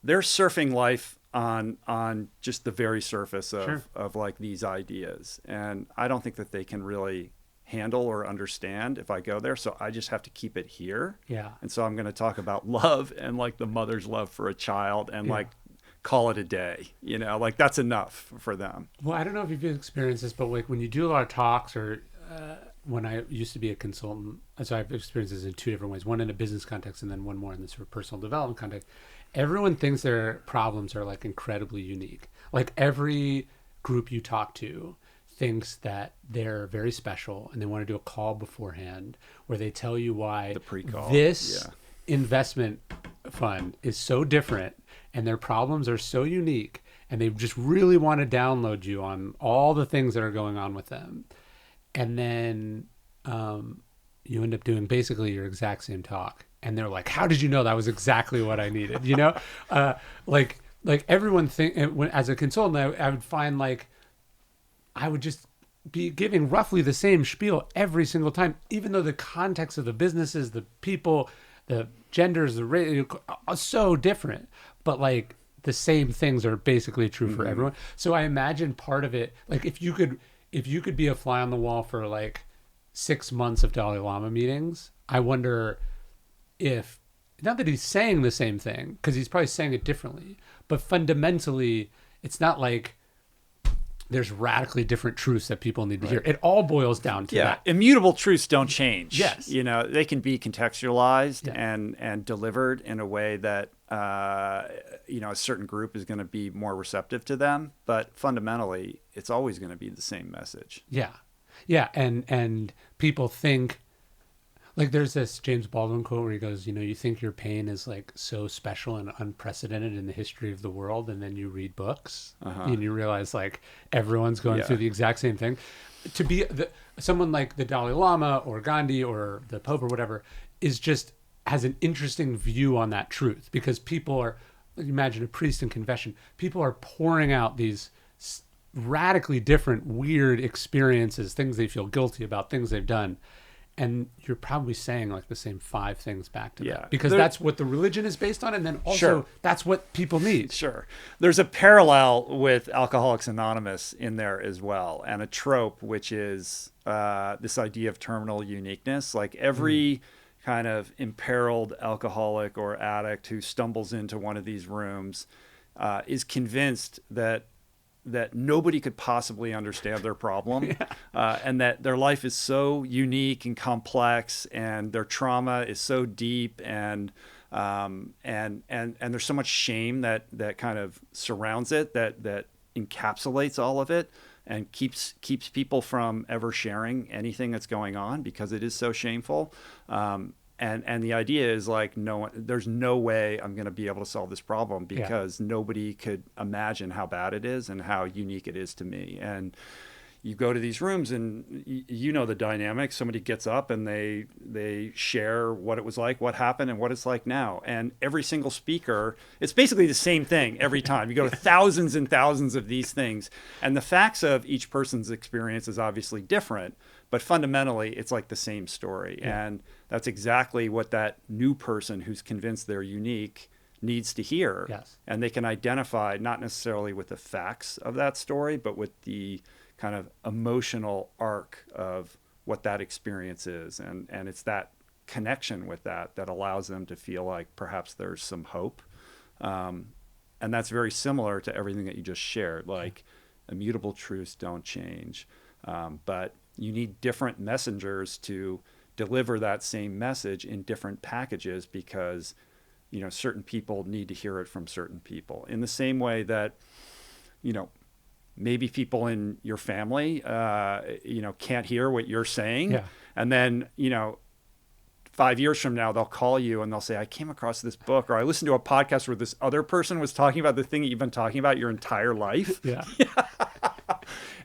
Speaker 1: surfing life on just the very surface of like these ideas. And I don't think that they can really handle or understand if I go there. So I just have to keep it here.
Speaker 2: Yeah.
Speaker 1: And so I'm going to talk about love and like the mother's love for a child and like call it a day, like that's enough for them.
Speaker 2: Well, I don't know if you've experienced this, but like when you do a lot of talks or when I used to be a consultant, so I've experienced this in 2 different ways, one in a business context and then one more in the sort of personal development context. Everyone thinks their problems are like incredibly unique. Like every group you talk to thinks that they're very special and they want to do a call beforehand where they tell you why
Speaker 1: the pre-call.
Speaker 2: This investment fund is so different and their problems are so unique and they just really want to download you on all the things that are going on with them. And then you end up doing basically your exact same talk. And they're like, how did you know that was exactly what I needed? Like everyone as a consultant, I would find like, I would just be giving roughly the same spiel every single time, even though the context of the businesses, the people, the genders, the race are so different. But like the same things are basically true for everyone. So I imagine part of it, like if you could be a fly on the wall for like 6 months of Dalai Lama meetings, I wonder if, not that he's saying the same thing, because he's probably saying it differently, but fundamentally, it's not like there's radically different truths that people need to hear. It all boils down to that.
Speaker 1: Immutable truths don't change.
Speaker 2: Yes.
Speaker 1: They can be contextualized and delivered in a way that, a certain group is going to be more receptive to them. But fundamentally, it's always going to be the same message.
Speaker 2: Yeah. Yeah. And people think, like there's this James Baldwin quote where he goes, you think your pain is like so special and unprecedented in the history of the world. And then you read books and you realize like everyone's going through the exact same thing. someone like the Dalai Lama or Gandhi or the Pope or whatever is just has an interesting view on that truth, because people are, imagine a priest in confession, people are pouring out these radically different, weird experiences, things they feel guilty about, things they've done. And you're probably saying like the same 5 things back to them, because that's what the religion is based on. And then also that's what people need.
Speaker 1: Sure. There's a parallel with Alcoholics Anonymous in there as well, and a trope, which is this idea of terminal uniqueness. Like every kind of imperiled alcoholic or addict who stumbles into one of these rooms is convinced that nobody could possibly understand their problem, and that their life is so unique and complex, and their trauma is so deep, and there's so much shame that kind of surrounds it, that encapsulates all of it, and keeps people from ever sharing anything that's going on, because it is so shameful. And the idea is like, there's no way I'm going to be able to solve this problem, because nobody could imagine how bad it is and how unique it is to me. And you go to these rooms and you know the dynamic. Somebody gets up and they share what it was like, what happened, and what it's like now. And every single speaker, it's basically the same thing every time. You go to thousands and thousands of these things, and the facts of each person's experience is obviously different, but fundamentally it's like the same story. And that's exactly what that new person who's convinced they're unique needs to hear.
Speaker 2: Yes.
Speaker 1: And they can identify not necessarily with the facts of that story, but with the kind of emotional arc of what that experience is. And it's that connection with that allows them to feel like perhaps there's some hope. And that's very similar to everything that you just shared. Like, immutable truths don't change. But you need different messengers to deliver that same message in different packages, because, certain people need to hear it from certain people. In the same way that, maybe people in your family, can't hear what you're saying.
Speaker 2: Yeah.
Speaker 1: And then, 5 years from now, they'll call you and they'll say, I came across this book, or I listened to a podcast where this other person was talking about the thing that you've been talking about your entire life.
Speaker 2: Yeah.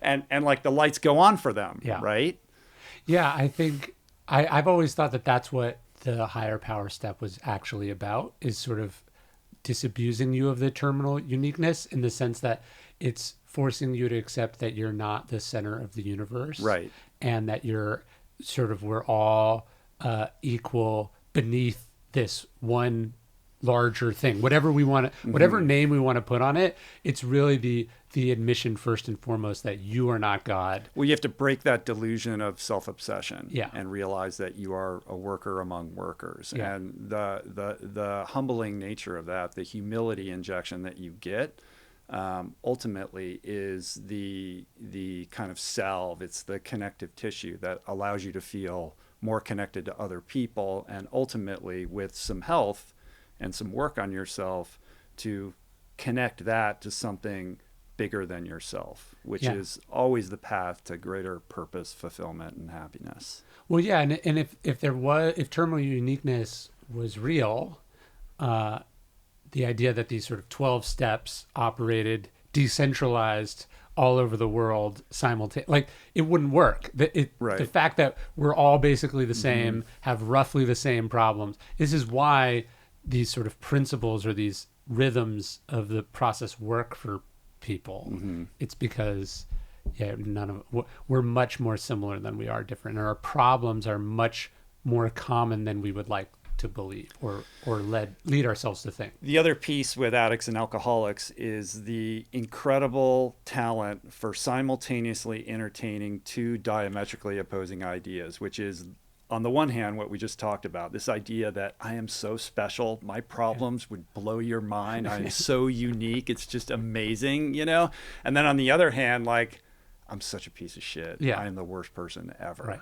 Speaker 1: And like the lights go on for them.
Speaker 2: Yeah.
Speaker 1: Right.
Speaker 2: Yeah. I think I've always thought that that's what the higher power step was actually about, is sort of disabusing you of the terminal uniqueness, in the sense that it's forcing you to accept that you're not the center of the universe.
Speaker 1: Right.
Speaker 2: And that you're we're all equal beneath this one larger thing, whatever we want to, whatever name we want to put on it. It's really the admission first and foremost that you are not God.
Speaker 1: Well, you have to break that delusion of self-obsession,
Speaker 2: Yeah.
Speaker 1: and realize that you are a worker among workers.
Speaker 2: Yeah.
Speaker 1: And the humbling nature of that, the humility injection that you get, ultimately is the kind of salve. It's the connective tissue that allows you to feel more connected to other people, and ultimately, with some health and some work on yourself, to connect that to something bigger than yourself, which is always the path to greater purpose, fulfillment, and happiness.
Speaker 2: Well, yeah, and if terminal uniqueness was real, the idea that these sort of 12 steps operated decentralized all over the world simultaneously, like, it wouldn't work. The fact that we're all basically the same, have roughly the same problems. This is why these sort of principles or these rhythms of the process work for people. It's because we're much more similar than we are different, and our problems are much more common than we would like to believe or lead ourselves to think.
Speaker 1: The other piece with addicts and alcoholics is the incredible talent for simultaneously entertaining two diametrically opposing ideas, which is, on the one hand, what we just talked about, this idea that I am so special, my problems would blow your mind, I am so unique, it's just amazing, And then on the other hand, like, I'm such a piece of shit. I am the worst person ever. Right.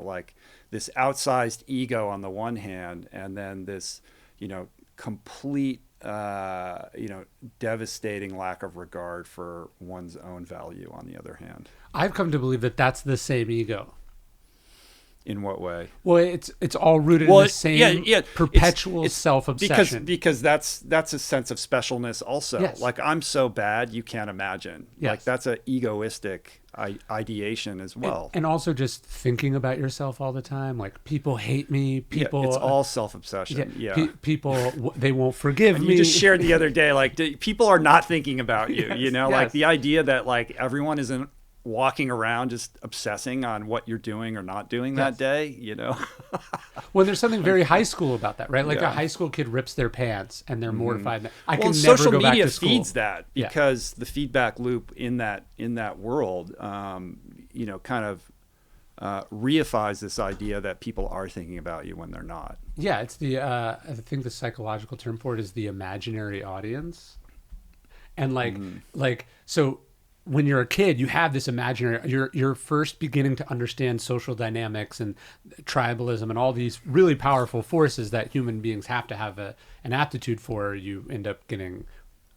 Speaker 1: Like this outsized ego on the one hand, and then this, complete, devastating lack of regard for one's own value on the other hand.
Speaker 2: I've come to believe that that's the same ego.
Speaker 1: In what way?
Speaker 2: Well, it's all rooted in the same perpetual
Speaker 1: it's
Speaker 2: self-obsession.
Speaker 1: Because that's a sense of specialness also.
Speaker 2: Yes.
Speaker 1: Like, I'm so bad you can't imagine.
Speaker 2: Yes.
Speaker 1: Like, that's an egoistic ideation as well.
Speaker 2: And also just thinking about yourself all the time. Like, people hate me. People.
Speaker 1: It's all self-obsession. Yeah.
Speaker 2: People, they won't forgive
Speaker 1: and
Speaker 2: me.
Speaker 1: You just shared the other day, like, people are not thinking about you.
Speaker 2: Yes,
Speaker 1: You know,
Speaker 2: yes.
Speaker 1: like the idea that like everyone isn't walking around just obsessing on what you're doing or not doing that day, you know.
Speaker 2: Well, there's something very high school about that, right? Like a high school kid rips their pants and they're mortified. I can never
Speaker 1: social
Speaker 2: go back
Speaker 1: media
Speaker 2: to school.
Speaker 1: feeds that because the feedback loop in that world, you know, kind of reifies this idea that people are thinking about you when they're not.
Speaker 2: Yeah, it's I think the psychological term for it is the imaginary audience. And like so when you're a kid, you have this imaginary, you're first beginning to understand social dynamics and tribalism and all these really powerful forces that human beings have to have an aptitude for. You end up getting,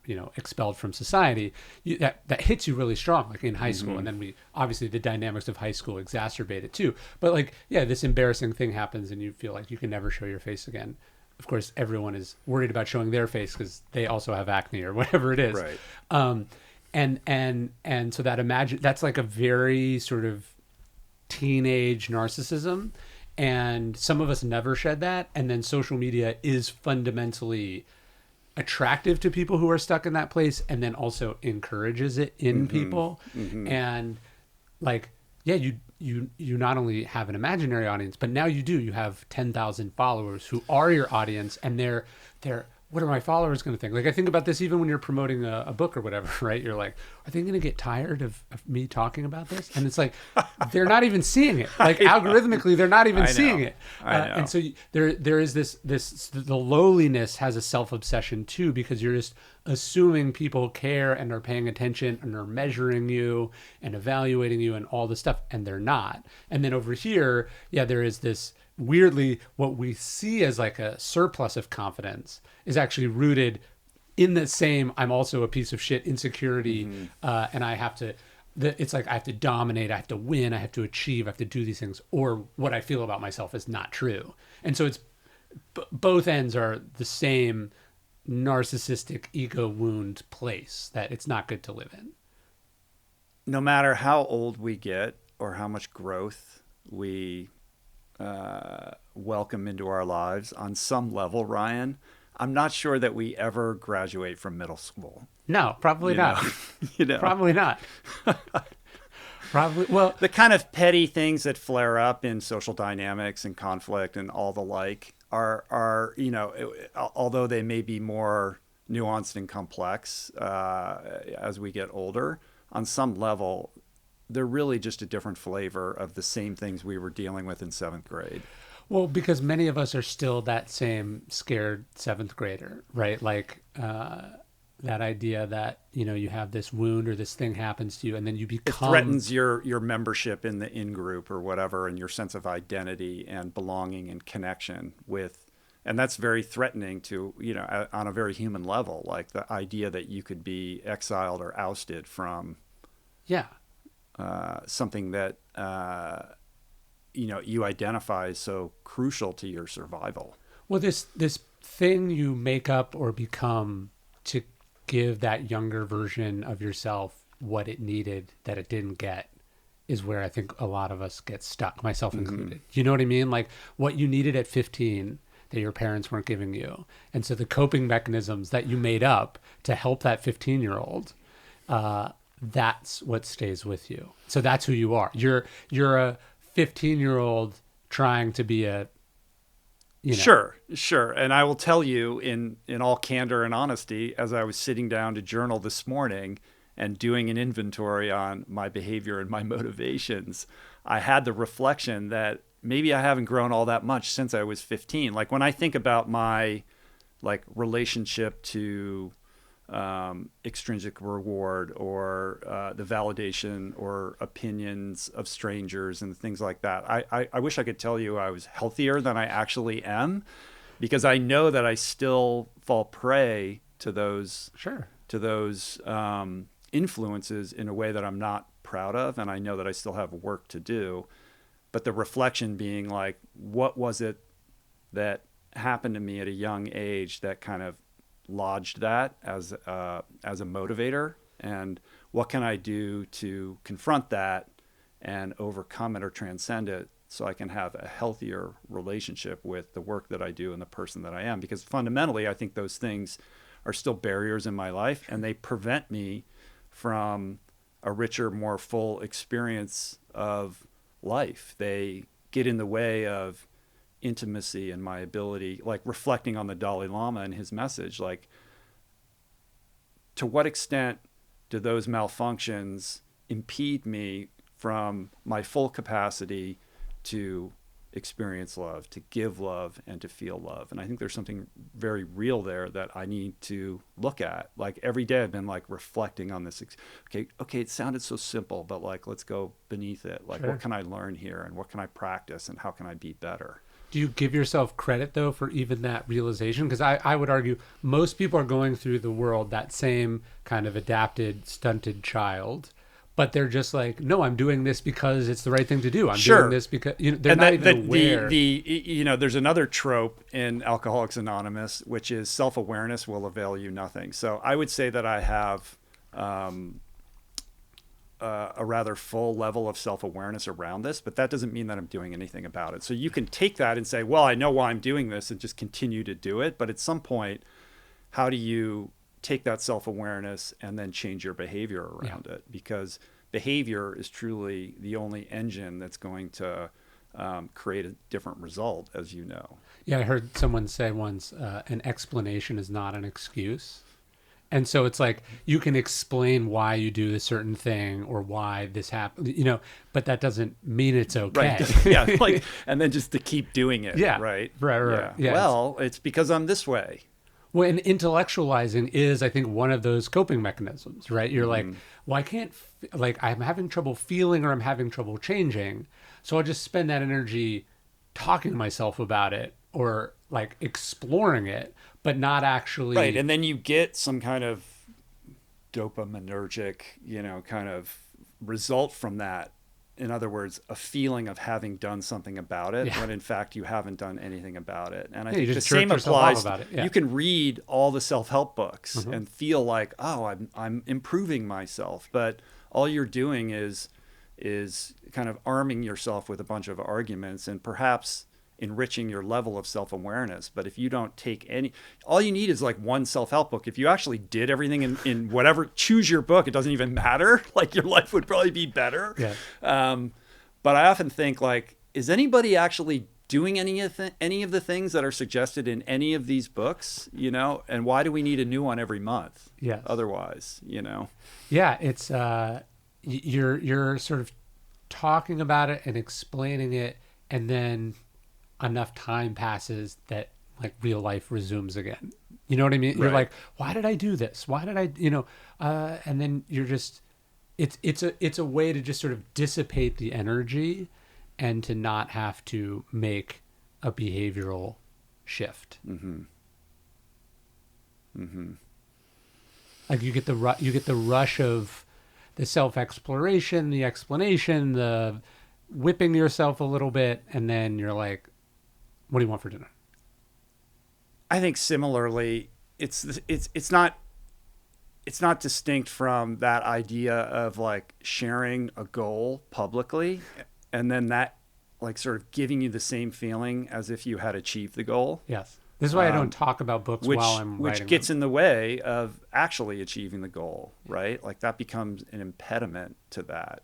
Speaker 2: you know, expelled from society. That hits you really strong, like in high school. And then obviously the dynamics of high school exacerbate it too. But like, yeah, this embarrassing thing happens and you feel like you can never show your face again. Of course, everyone is worried about showing their face because they also have acne or whatever it is.
Speaker 1: Right.
Speaker 2: And so that's like a very sort of teenage narcissism, and some of us never shed that, and then social media is fundamentally attractive to people who are stuck in that place, and then also encourages it in people. And like, yeah, you not only have an imaginary audience, but now you have 10,000 followers who are your audience, and they're what are my followers going to think? Like, I think about this even when you're promoting a book or whatever, right? You're like, are they going to get tired of me talking about this? And it's like, they're not even seeing it. Like, algorithmically, they're not even seeing it.
Speaker 1: I know.
Speaker 2: And so there is the lowliness has a self-obsession too, because you're just assuming people care and are paying attention and are measuring you and evaluating you and all this stuff, and they're not. And then over here, yeah, there is this, weirdly, what we see as like a surplus of confidence is actually rooted in the same I'm also a piece of shit insecurity, and I have to it's like I have to dominate, I have to win, I have to achieve, I have to do these things, or what I feel about myself is not true. And so it's both ends are the same narcissistic ego wound place that it's not good to live in.
Speaker 1: No matter how old we get or how much growth we welcome into our lives, on some level, Ryan, I'm not sure that we ever graduate from middle school.
Speaker 2: No, probably not.
Speaker 1: You know,
Speaker 2: probably not. Probably. Well,
Speaker 1: the kind of petty things that flare up in social dynamics and conflict and all the like are you know, although they may be more nuanced and complex as we get older, on some level, they're really just a different flavor of the same things we were dealing with in 7th grade.
Speaker 2: Well, because many of us are still that same scared 7th grader, right? Like that idea that, you know, you have this wound or this thing happens to you and then you become...
Speaker 1: It threatens your membership in the in-group or whatever, and your sense of identity and belonging and connection with... And that's very threatening to, you know, on a very human level, like the idea that you could be exiled or ousted from...
Speaker 2: Yeah.
Speaker 1: Something that, you know, you identify as so crucial to your survival.
Speaker 2: Well, this thing you make up or become to give that younger version of yourself what it needed that it didn't get is where I think a lot of us get stuck, myself included. You know what I mean? Like what you needed at 15 that your parents weren't giving you. And so the coping mechanisms that you made up to help that 15-year-old, that's what stays with you. So that's who you are. You're a 15-year-old trying to be a, you know. Sure.
Speaker 1: And I will tell you in all candor and honesty, as I was sitting down to journal this morning and doing an inventory on my behavior and my motivations, I had the reflection that maybe I haven't grown all that much since I was 15. Like when I think about my like relationship to extrinsic reward or the validation or opinions of strangers and things like that. I wish I could tell you I was healthier than I actually am, because I know that I still fall prey to those influences in a way that I'm not proud of, and I know that I still have work to do. but the reflection being like, what was it that happened to me at a young age that kind of lodged that as a motivator, and what can I do to confront that and overcome it or transcend it so I can have a healthier relationship with the work that I do and the person that I am. Because fundamentally, I think those things are still barriers in my life, and they prevent me from a richer, more full experience of life. They get in the way of intimacy and my ability, like reflecting on the Dalai Lama and his message, like to what extent do those malfunctions impede me from my full capacity to experience love, to give love, and to feel love? And I think there's something very real there that I need to look at. Like every day I've been like reflecting on this. Okay, it sounded so simple, but like, let's go beneath it. Like, what can I learn here, and what can I practice, and how can I be better?
Speaker 2: Do you give yourself credit, though, for even that realization? Because I would argue most people are going through the world that same kind of adapted, stunted child, but they're just like, no, I'm doing this because it's the right thing to do. I'm doing this because they're not even aware.
Speaker 1: There's another trope in Alcoholics Anonymous, which is self-awareness will avail you nothing. So I would say that I have a rather full level of self-awareness around this, but that doesn't mean that I'm doing anything about it. So you can take that and say, well, I know why I'm doing this, and just continue to do it. But at some point, how do you take that self-awareness and then change your behavior around it? Because behavior is truly the only engine that's going to create a different result, as you know.
Speaker 2: Yeah, I heard someone say once, an explanation is not an excuse. And so it's like, you can explain why you do a certain thing or why this happened, but that doesn't mean it's okay.
Speaker 1: Right. Yeah. And then just to keep doing it.
Speaker 2: Yeah.
Speaker 1: Right.
Speaker 2: Right. Yeah.
Speaker 1: Well, it's because I'm this way.
Speaker 2: Well, and intellectualizing is, I think, one of those coping mechanisms, right? You're like, well, I can't, I'm having trouble feeling, or I'm having trouble changing. So I'll just spend that energy talking to myself about it, or like exploring it, but not actually.
Speaker 1: Right. And then you get some kind of dopaminergic, kind of result from that. In other words, a feeling of having done something about it, when in fact you haven't done anything about it. And I think the same applies. You can read all the self-help books and feel like, oh, I'm improving myself, but all you're doing is kind of arming yourself with a bunch of arguments and perhaps enriching your level of self-awareness. But if you don't take all you need is like one self-help book. If you actually did everything in whatever, choose your book, it doesn't even matter. Like, your life would probably be better.
Speaker 2: Yeah.
Speaker 1: But I often think, like, is anybody actually doing any of the things that are suggested in any of these books? And why do we need a new one every month?
Speaker 2: Yes.
Speaker 1: Otherwise,
Speaker 2: Yeah, it's you're sort of talking about it and explaining it, and then enough time passes that like real life resumes again. You know what I mean? Right. You're like, why did I do this? Why did I, and then you're just, it's a way to just sort of dissipate the energy and to not have to make a behavioral shift. Like you get the rush of the self-exploration, the explanation, the whipping yourself a little bit, and then you're like, what do you want for dinner?
Speaker 1: I think similarly, it's not distinct from that idea of like sharing a goal publicly, and then that like sort of giving you the same feeling as if you had achieved the goal.
Speaker 2: Yes. This is why I don't talk about books while I'm writing
Speaker 1: which gets
Speaker 2: them.
Speaker 1: in the way of actually achieving the goal, right? Like that becomes an impediment to that.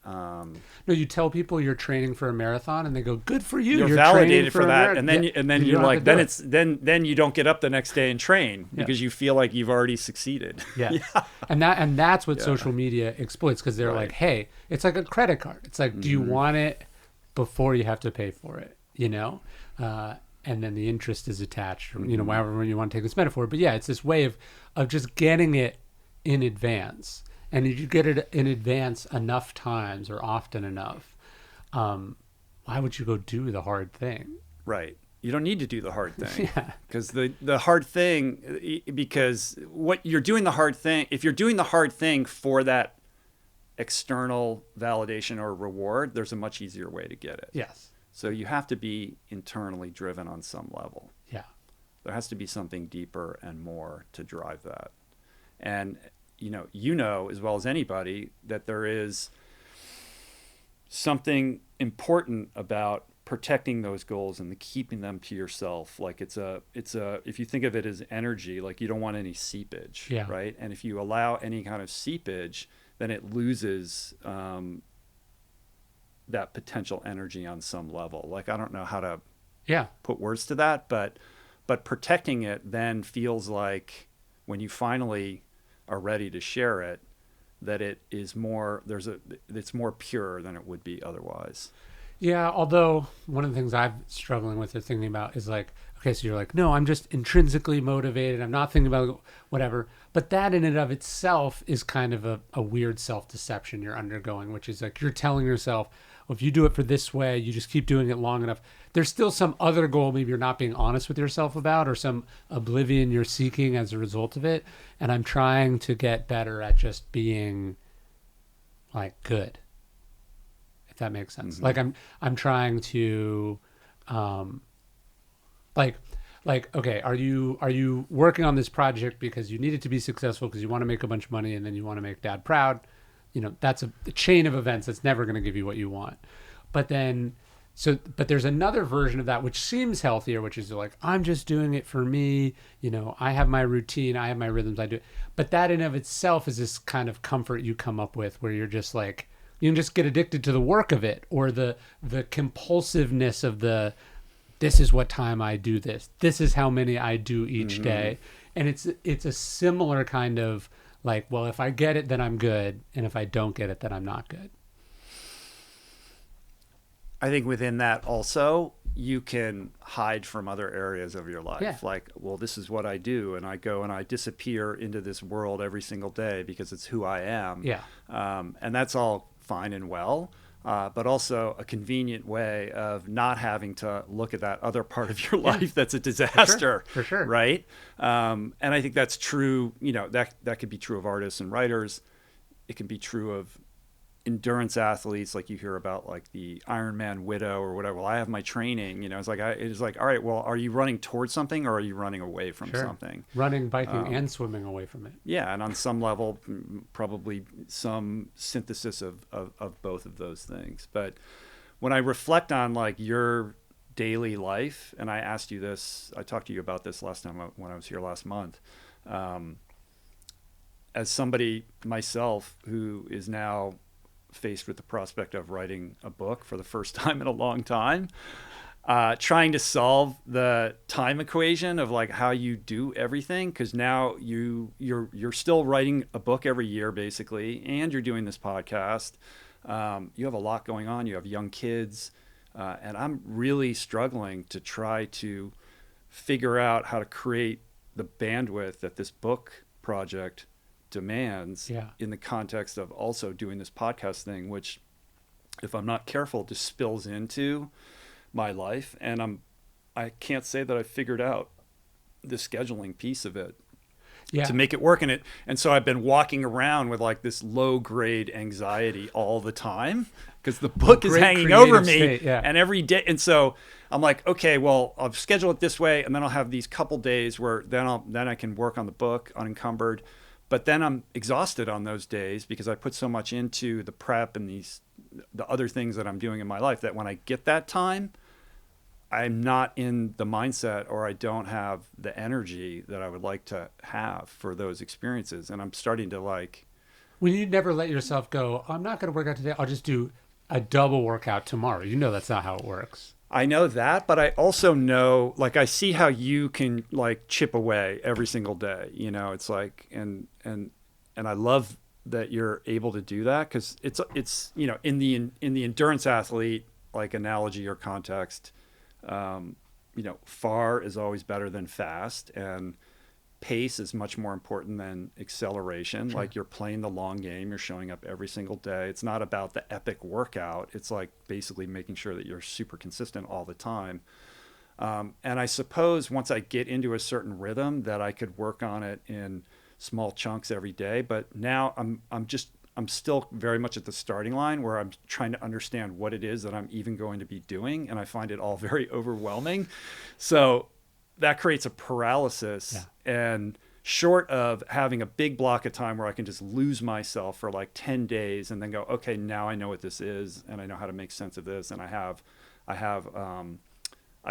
Speaker 2: No, you tell people you're training for a marathon, and they go, "Good for you."
Speaker 1: You're validated for that, and then you're like, then you don't get up the next day and train because you feel like you've already succeeded.
Speaker 2: Yeah, and that's what social media exploits, because they're like, "Hey, it's like a credit card. It's like, do you want it before you have to pay for it?" And then the interest is attached, or however you want to take this metaphor. But yeah, it's this way of just getting it in advance. And if you get it in advance enough times or often enough, why would you go do the hard thing?
Speaker 1: Right. You don't need to do the hard thing. Because the hard thing, because what you're doing the hard thing, if you're doing the hard thing for that external validation or reward, there's a much easier way to get it.
Speaker 2: Yes.
Speaker 1: So you have to be internally driven on some level.
Speaker 2: Yeah.
Speaker 1: There has to be something deeper and more to drive that. And you know as well as anybody that there is something important about protecting those goals and keeping them to yourself. Like it's a if you think of it as energy, like you don't want any seepage,
Speaker 2: Yeah.
Speaker 1: right? And if you allow any kind of seepage, then it loses that potential energy on some level. Like I don't know how to put words to that, but protecting it then feels like when you finally are ready to share it, that it is more it's more pure than it would be otherwise.
Speaker 2: Yeah, although one of the things I'm struggling with or thinking about is like, okay, so you're like, no, I'm just intrinsically motivated. I'm not thinking about whatever. But that in and of itself is kind of a weird self-deception you're undergoing, which is like you're telling yourself, well, if you do it for this way, you just keep doing it long enough. There's still some other goal maybe you're not being honest with yourself about, or some oblivion you're seeking as a result of it. And I'm trying to get better at just being like good. If that makes sense. Like I'm trying to like okay, are you working on this project because you need it to be successful because you want to make a bunch of money and then you want to make dad proud? That's a chain of events that's never going to give you what you want. But there's another version of that which seems healthier, which is like, I'm just doing it for me. I have my routine, I have my rhythms, I do it. But that in of itself is this kind of comfort you come up with where you're just like, you can just get addicted to the work of it, or the compulsiveness of this is what time I do this. This is how many I do each day. And it's a similar kind of like, well, if I get it, then I'm good. And if I don't get it, then I'm not good.
Speaker 1: I think within that also, you can hide from other areas of your life.
Speaker 2: Yeah.
Speaker 1: Like, well, this is what I do. And I go and I disappear into this world every single day because it's who I am.
Speaker 2: Yeah.
Speaker 1: And that's all fine and well, but also a convenient way of not having to look at that other part of your life that's a disaster.
Speaker 2: For sure.
Speaker 1: Right? And I think that's true. That could be true of artists and writers. It can be true of endurance athletes, like you hear about, like the Ironman widow or whatever. Well, I have my training. It's like all right. Well, are you running towards something or are you running away from something?
Speaker 2: Running, biking, and swimming away from it.
Speaker 1: Yeah, and on some level, probably some synthesis of both of those things. But when I reflect on like your daily life, and I asked you this, I talked to you about this last time when I was here last month. As somebody myself who is now faced with the prospect of writing a book for the first time in a long time, trying to solve the time equation of like how you do everything, because now you're still writing a book every year basically, and you're doing this podcast. You have a lot going on. You have young kids, and I'm really struggling to try to figure out how to create the bandwidth that this book project demands in the context of also doing this podcast thing, which if I'm not careful just spills into my life. And I can't say that I figured out the scheduling piece of it to make it work in it. And so I've been walking around with like this low grade anxiety all the time because the book is hanging over me and every day. And so I'm like, okay, well, I'll schedule it this way. And then I'll have these couple days where then I can work on the book unencumbered. But then I'm exhausted on those days because I put so much into the prep and the other things that I'm doing in my life that when I get that time, I'm not in the mindset, or I don't have the energy that I would like to have for those experiences. And I'm starting to like...
Speaker 2: When you never let yourself go, I'm not going to work out today, I'll just do a double workout tomorrow. That's not how it works.
Speaker 1: I know that, but I also know, like, I see how you can like chip away every single day. It's like, and I love that you're able to do that, because it's in the endurance athlete like analogy or context, far is always better than fast, and pace is much more important than acceleration. Sure. Like, you're playing the long game, you're showing up every single day. It's not about the epic workout. It's like basically making sure that you're super consistent all the time. And I suppose once I get into a certain rhythm that I could work on it in small chunks every day. But now I'm just I'm still very much at the starting line where I'm trying to understand what it is that I'm even going to be doing. And I find it all very overwhelming. So that creates a paralysis. And short of having a big block of time where I can just lose myself for like 10 days and then go, okay, now I know what this is and I know how to make sense of this. And I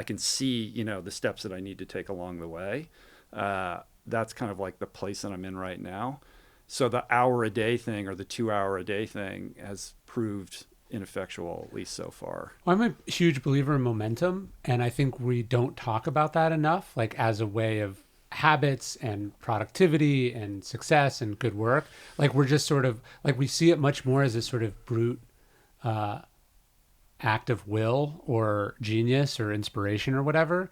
Speaker 1: can see, you know, the steps that I need to take along the way. That's kind of like the place that I'm in right now. So the hour a day thing or the 2 hour a day thing has proved ineffectual, at least so far.
Speaker 2: I'm a huge believer in momentum. And I think we don't talk about that enough, like as a way of habits and productivity and success and good work. Like we're just sort of like, we see it much more as a sort of brute act of will or genius or inspiration or whatever.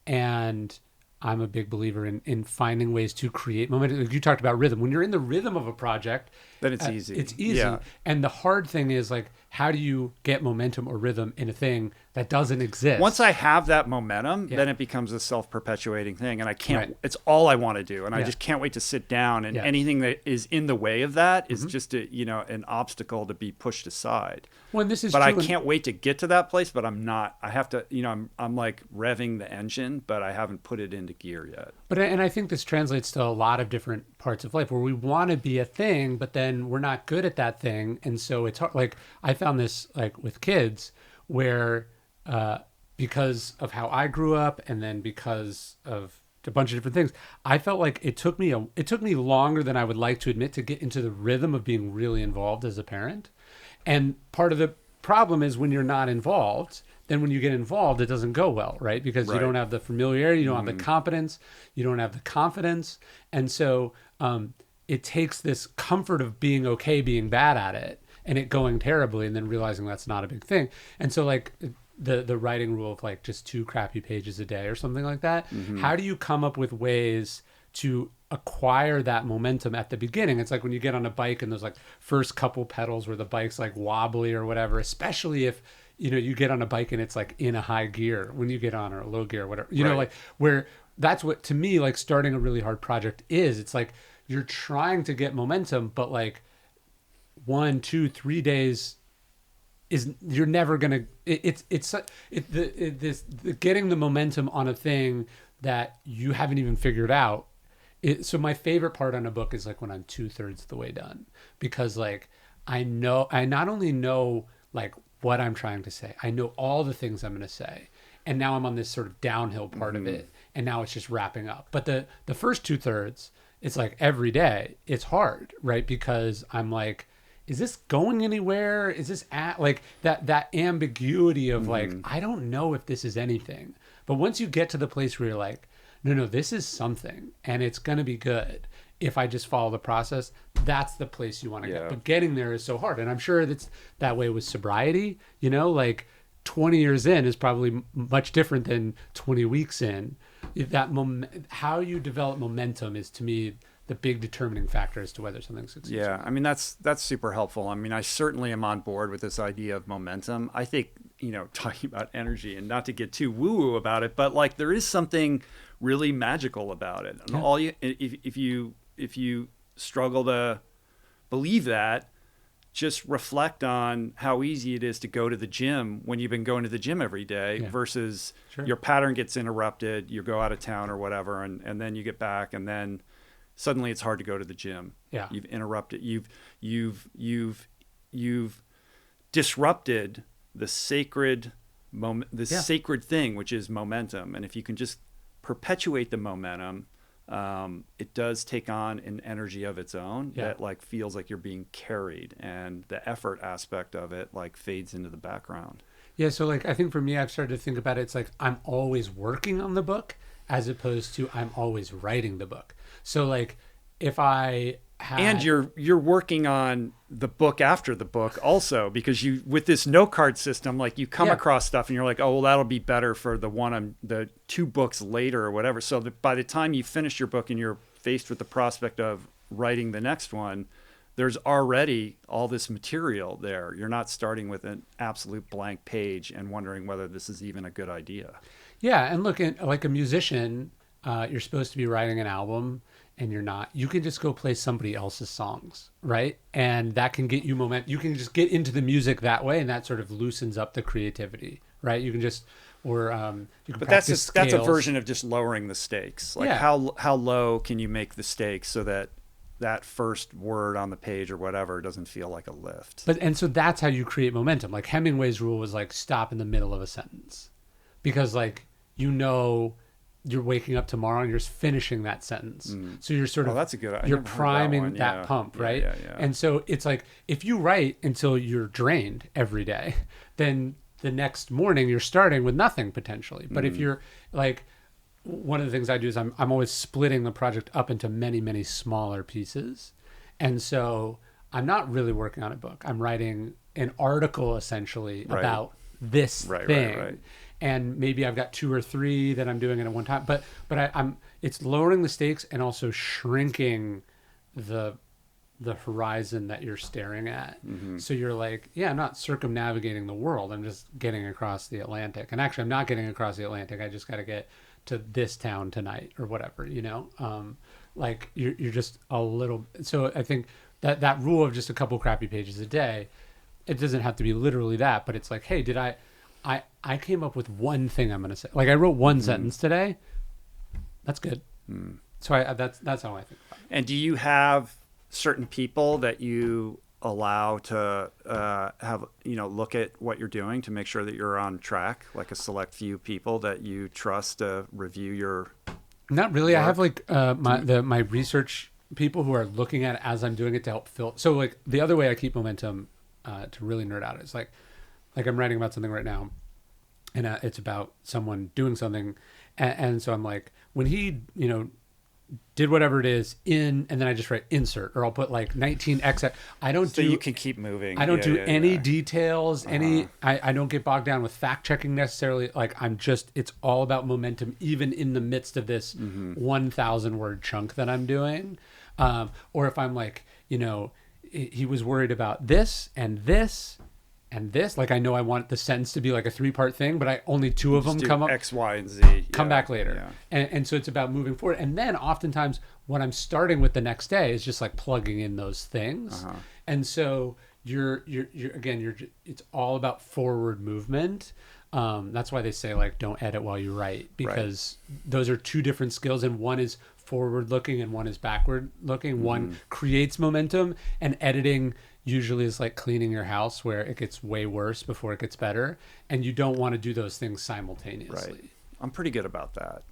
Speaker 2: And I'm a big believer in finding ways to create momentum. Like you talked about rhythm. When you're in the rhythm of a project,
Speaker 1: then it's easy.
Speaker 2: It's easy. Yeah. And the hard thing is like, how do you get momentum or rhythm in a thing that doesn't exist?
Speaker 1: Once I have that momentum, then it becomes a self-perpetuating thing. And I can't, it's all I want to do. And I just can't wait to sit down. And anything that is in the way of that is just an obstacle to be pushed aside.
Speaker 2: Well, this is
Speaker 1: but I can't wait to get to that place, but I'm not. I have to, I'm like revving the engine, but I haven't put it into gear yet.
Speaker 2: And I think this translates to a lot of different parts of life where we want to be a thing, but then we're not good at that thing. And so it's hard. Like I found this like with kids where, because of how I grew up and then because of a bunch of different things, I felt like it took me longer than I would like to admit to get into the rhythm of being really involved as a parent. And part of the problem is when you're not involved, then when you get involved, it doesn't go well, right? Because you don't have the familiarity, you don't have the competence, you don't have the confidence. And so it takes this comfort of being okay, being bad at it, and it going terribly, and then realizing that's not a big thing. And so like the writing rule of like just 2 crappy pages a day or something like that, how do you come up with ways to acquire that momentum at the beginning? It's like when you get on a bike and those like first couple pedals where the bike's like wobbly or whatever, especially if you get on a bike and it's like in a high gear when you get on, or a low gear or whatever, you know, like where that's what to me like starting a really hard project is. It's like you're trying to get momentum, but like 1, 2, 3 days is you're never gonna. Getting the momentum on a thing that you haven't even figured out. So my favorite part on a book is like when I'm 2/3 of the way done, because like I not only know like what I'm trying to say, I know all the things I'm going to say, and now I'm on this sort of downhill part of it, and now it's just wrapping up. But the first 2/3, it's like every day it's hard, right? Because I'm like, is this going anywhere? Is this like that ambiguity of like, I don't know if this is anything. But once you get to the place where you're like, no, this is something and it's going to be good if I just follow the process, that's the place you want to get. But getting there is so hard. And I'm sure that's that way with sobriety, like 20 years in is probably much different than 20 weeks in. How you develop momentum is to me the big determining factor as to whether something succeeds.
Speaker 1: Yeah, I mean, that's super helpful. I mean, I certainly am on board with this idea of momentum. I think, talking about energy, and not to get too woo-woo about it, but like there is something really magical about it. And if you struggle to believe that, just reflect on how easy it is to go to the gym when you've been going to the gym every day versus your pattern gets interrupted, you go out of town or whatever, and then you get back, and then suddenly it's hard to go to the gym.
Speaker 2: Yeah.
Speaker 1: You've interrupted, you've disrupted the sacred moment, sacred thing, which is momentum. And if you can just perpetuate the momentum, it does take on an energy of its own that like feels like you're being carried, and the effort aspect of it like fades into the background.
Speaker 2: Yeah. So like, I think for me, I've started to think about it. It's like, I'm always working on the book as opposed to I'm always writing the book. So like if I had...
Speaker 1: And you're working on the book after the book also, because you, with this note card system, like you come across stuff and you're like, oh, well, that'll be better for the 2 books later or whatever. So that by the time you finish your book and you're faced with the prospect of writing the next one, there's already all this material there. You're not starting with an absolute blank page and wondering whether this is even a good idea.
Speaker 2: Yeah. And look, like a musician, you're supposed to be writing an album and you're not, you can just go play somebody else's songs, right? And that can get you momentum. You can just get into the music that way, and that sort of loosens up the creativity, right? You can just, or you can
Speaker 1: But
Speaker 2: practice
Speaker 1: that's a
Speaker 2: scales.
Speaker 1: version of just lowering the stakes. Like
Speaker 2: Yeah.
Speaker 1: how low can you make the stakes so that that first word on the page or whatever doesn't feel like a lift.
Speaker 2: And so that's how you create momentum. Like Hemingway's rule was like stop in the middle of a sentence, because like you're waking up tomorrow and you're just finishing that sentence. So you're sort of
Speaker 1: that's a good.
Speaker 2: you're priming that
Speaker 1: Yeah.
Speaker 2: pump,
Speaker 1: Yeah,
Speaker 2: right?
Speaker 1: yeah.
Speaker 2: And so it's like if you write until you're drained every day, then the next morning you're starting with nothing potentially. But if you're like, one of the things I do is I'm always splitting the project up into many, many smaller pieces. And so I'm not really working on a book. I'm writing an article essentially
Speaker 1: Right.
Speaker 2: about this
Speaker 1: Right,
Speaker 2: thing.
Speaker 1: right.
Speaker 2: And maybe I've got 2 or 3 that I'm doing it at one time. But I'm it's lowering the stakes and also shrinking the horizon that you're staring at. So you're like, yeah, I'm not circumnavigating the world. I'm just getting across the Atlantic. And actually, I'm not getting across the Atlantic. I just got to get to this town tonight or whatever, you know? Like you're just a little. So I think that rule of just a couple crappy pages a day, it doesn't have to be literally that, but it's like, hey, did I came up with one thing I'm going to say. Like I wrote one sentence today. That's good. So that's how I think about it.
Speaker 1: And do you have certain people that you allow to have, look at what you're doing to make sure that you're on track, like a select few people that you trust to review your
Speaker 2: Not really.
Speaker 1: work?
Speaker 2: I have like my research people who are looking at it as I'm doing it to help fill. So like the other way I keep momentum to really nerd out is like I'm writing about something right now, and it's about someone doing something, and so I'm like, when he did whatever it is and then I just write insert, or I'll put like 19x. I don't
Speaker 1: so
Speaker 2: do
Speaker 1: you can keep moving.
Speaker 2: I don't do any
Speaker 1: yeah.
Speaker 2: details, I don't get bogged down with fact checking necessarily. Like it's all about momentum, even in the midst of this 1,000 word chunk that I'm doing. Or if I'm like, he was worried about this and this and this, like I know I want the sentence to be like a 3-part thing, but only 2 of them
Speaker 1: Do
Speaker 2: come up.
Speaker 1: X, Y, and Z.
Speaker 2: Come
Speaker 1: Yeah,
Speaker 2: back later.
Speaker 1: yeah.
Speaker 2: And so it's about moving forward. And then oftentimes what I'm starting with the next day is just like plugging in those things. And so you're it's all about forward movement. That's why they say like, don't edit while you write, because those are 2 different skills. And one is forward looking and one is backward looking. One creates momentum, and editing usually is like cleaning your house, where it gets way worse before it gets better. And you don't want to do those things simultaneously.
Speaker 1: Right. I'm pretty good about that.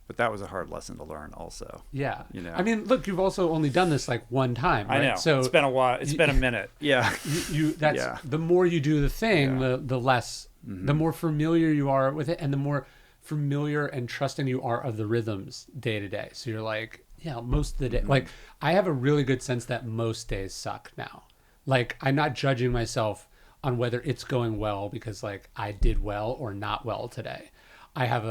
Speaker 1: But that was a hard lesson to learn also.
Speaker 2: Yeah.
Speaker 1: I
Speaker 2: mean, look, you've also only done this like one time, right?
Speaker 1: I know.
Speaker 2: So
Speaker 1: it's been a while. It's been a minute. Yeah.
Speaker 2: The more you do the thing, the less, the more familiar you are with it, and the more familiar and trusting you are of the rhythms day to day. So you're like, yeah, most of the day, like I have a really good sense that most days suck now. Like I'm not judging myself on whether it's going well because like I did well or not well today. I have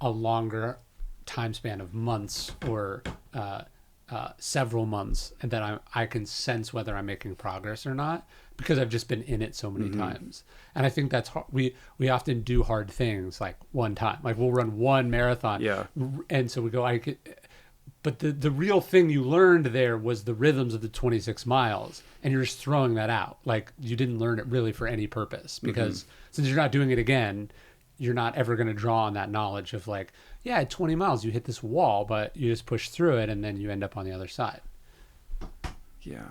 Speaker 2: a longer time span of months or several months, and then I can sense whether I'm making progress or not, because I've just been in it so many times. And I think that's hard. We often do hard things like one time, like we'll run one marathon.
Speaker 1: Yeah.
Speaker 2: And so we go, but the real thing you learned there was the rhythms of the 26 miles, and you're just throwing that out. Like you didn't learn it really for any purpose, because since you're not doing it again, you're not ever going to draw on that knowledge of like, yeah, at 20 miles, you hit this wall, but you just push through it and then you end up on the other side.
Speaker 1: Yeah.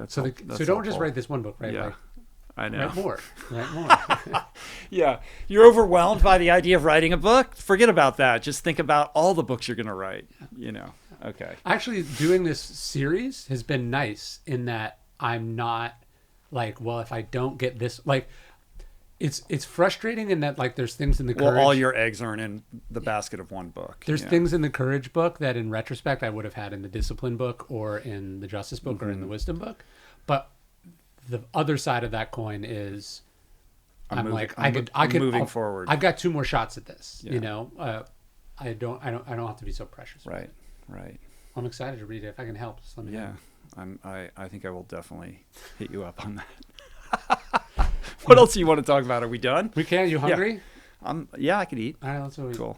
Speaker 2: So don't just write this one book, right?
Speaker 1: Yeah.
Speaker 2: Like,
Speaker 1: I know.
Speaker 2: Write more.
Speaker 1: Yeah. You're overwhelmed by the idea of writing a book? Forget about that. Just think about all the books you're going to write, Okay.
Speaker 2: Actually, doing this series has been nice in that I'm not like, well, if I don't get this, like, it's frustrating in that like there's things in the courage.
Speaker 1: Well, all your eggs aren't in the basket of one book.
Speaker 2: There's things in the courage book that in retrospect I would have had in the discipline book or in the justice book or in the wisdom book. But the other side of that coin is I'm
Speaker 1: moving forward.
Speaker 2: I've got 2 more shots at this,
Speaker 1: Yeah.
Speaker 2: I don't have to be so precious.
Speaker 1: Right. Right.
Speaker 2: I'm excited to read it. If I can help, just let me know.
Speaker 1: I think I will definitely hit you up on that. What else do you want to talk about? Are we done?
Speaker 2: We can. You hungry?
Speaker 1: Yeah, I could eat.
Speaker 2: All right, let's go eat.
Speaker 1: Cool.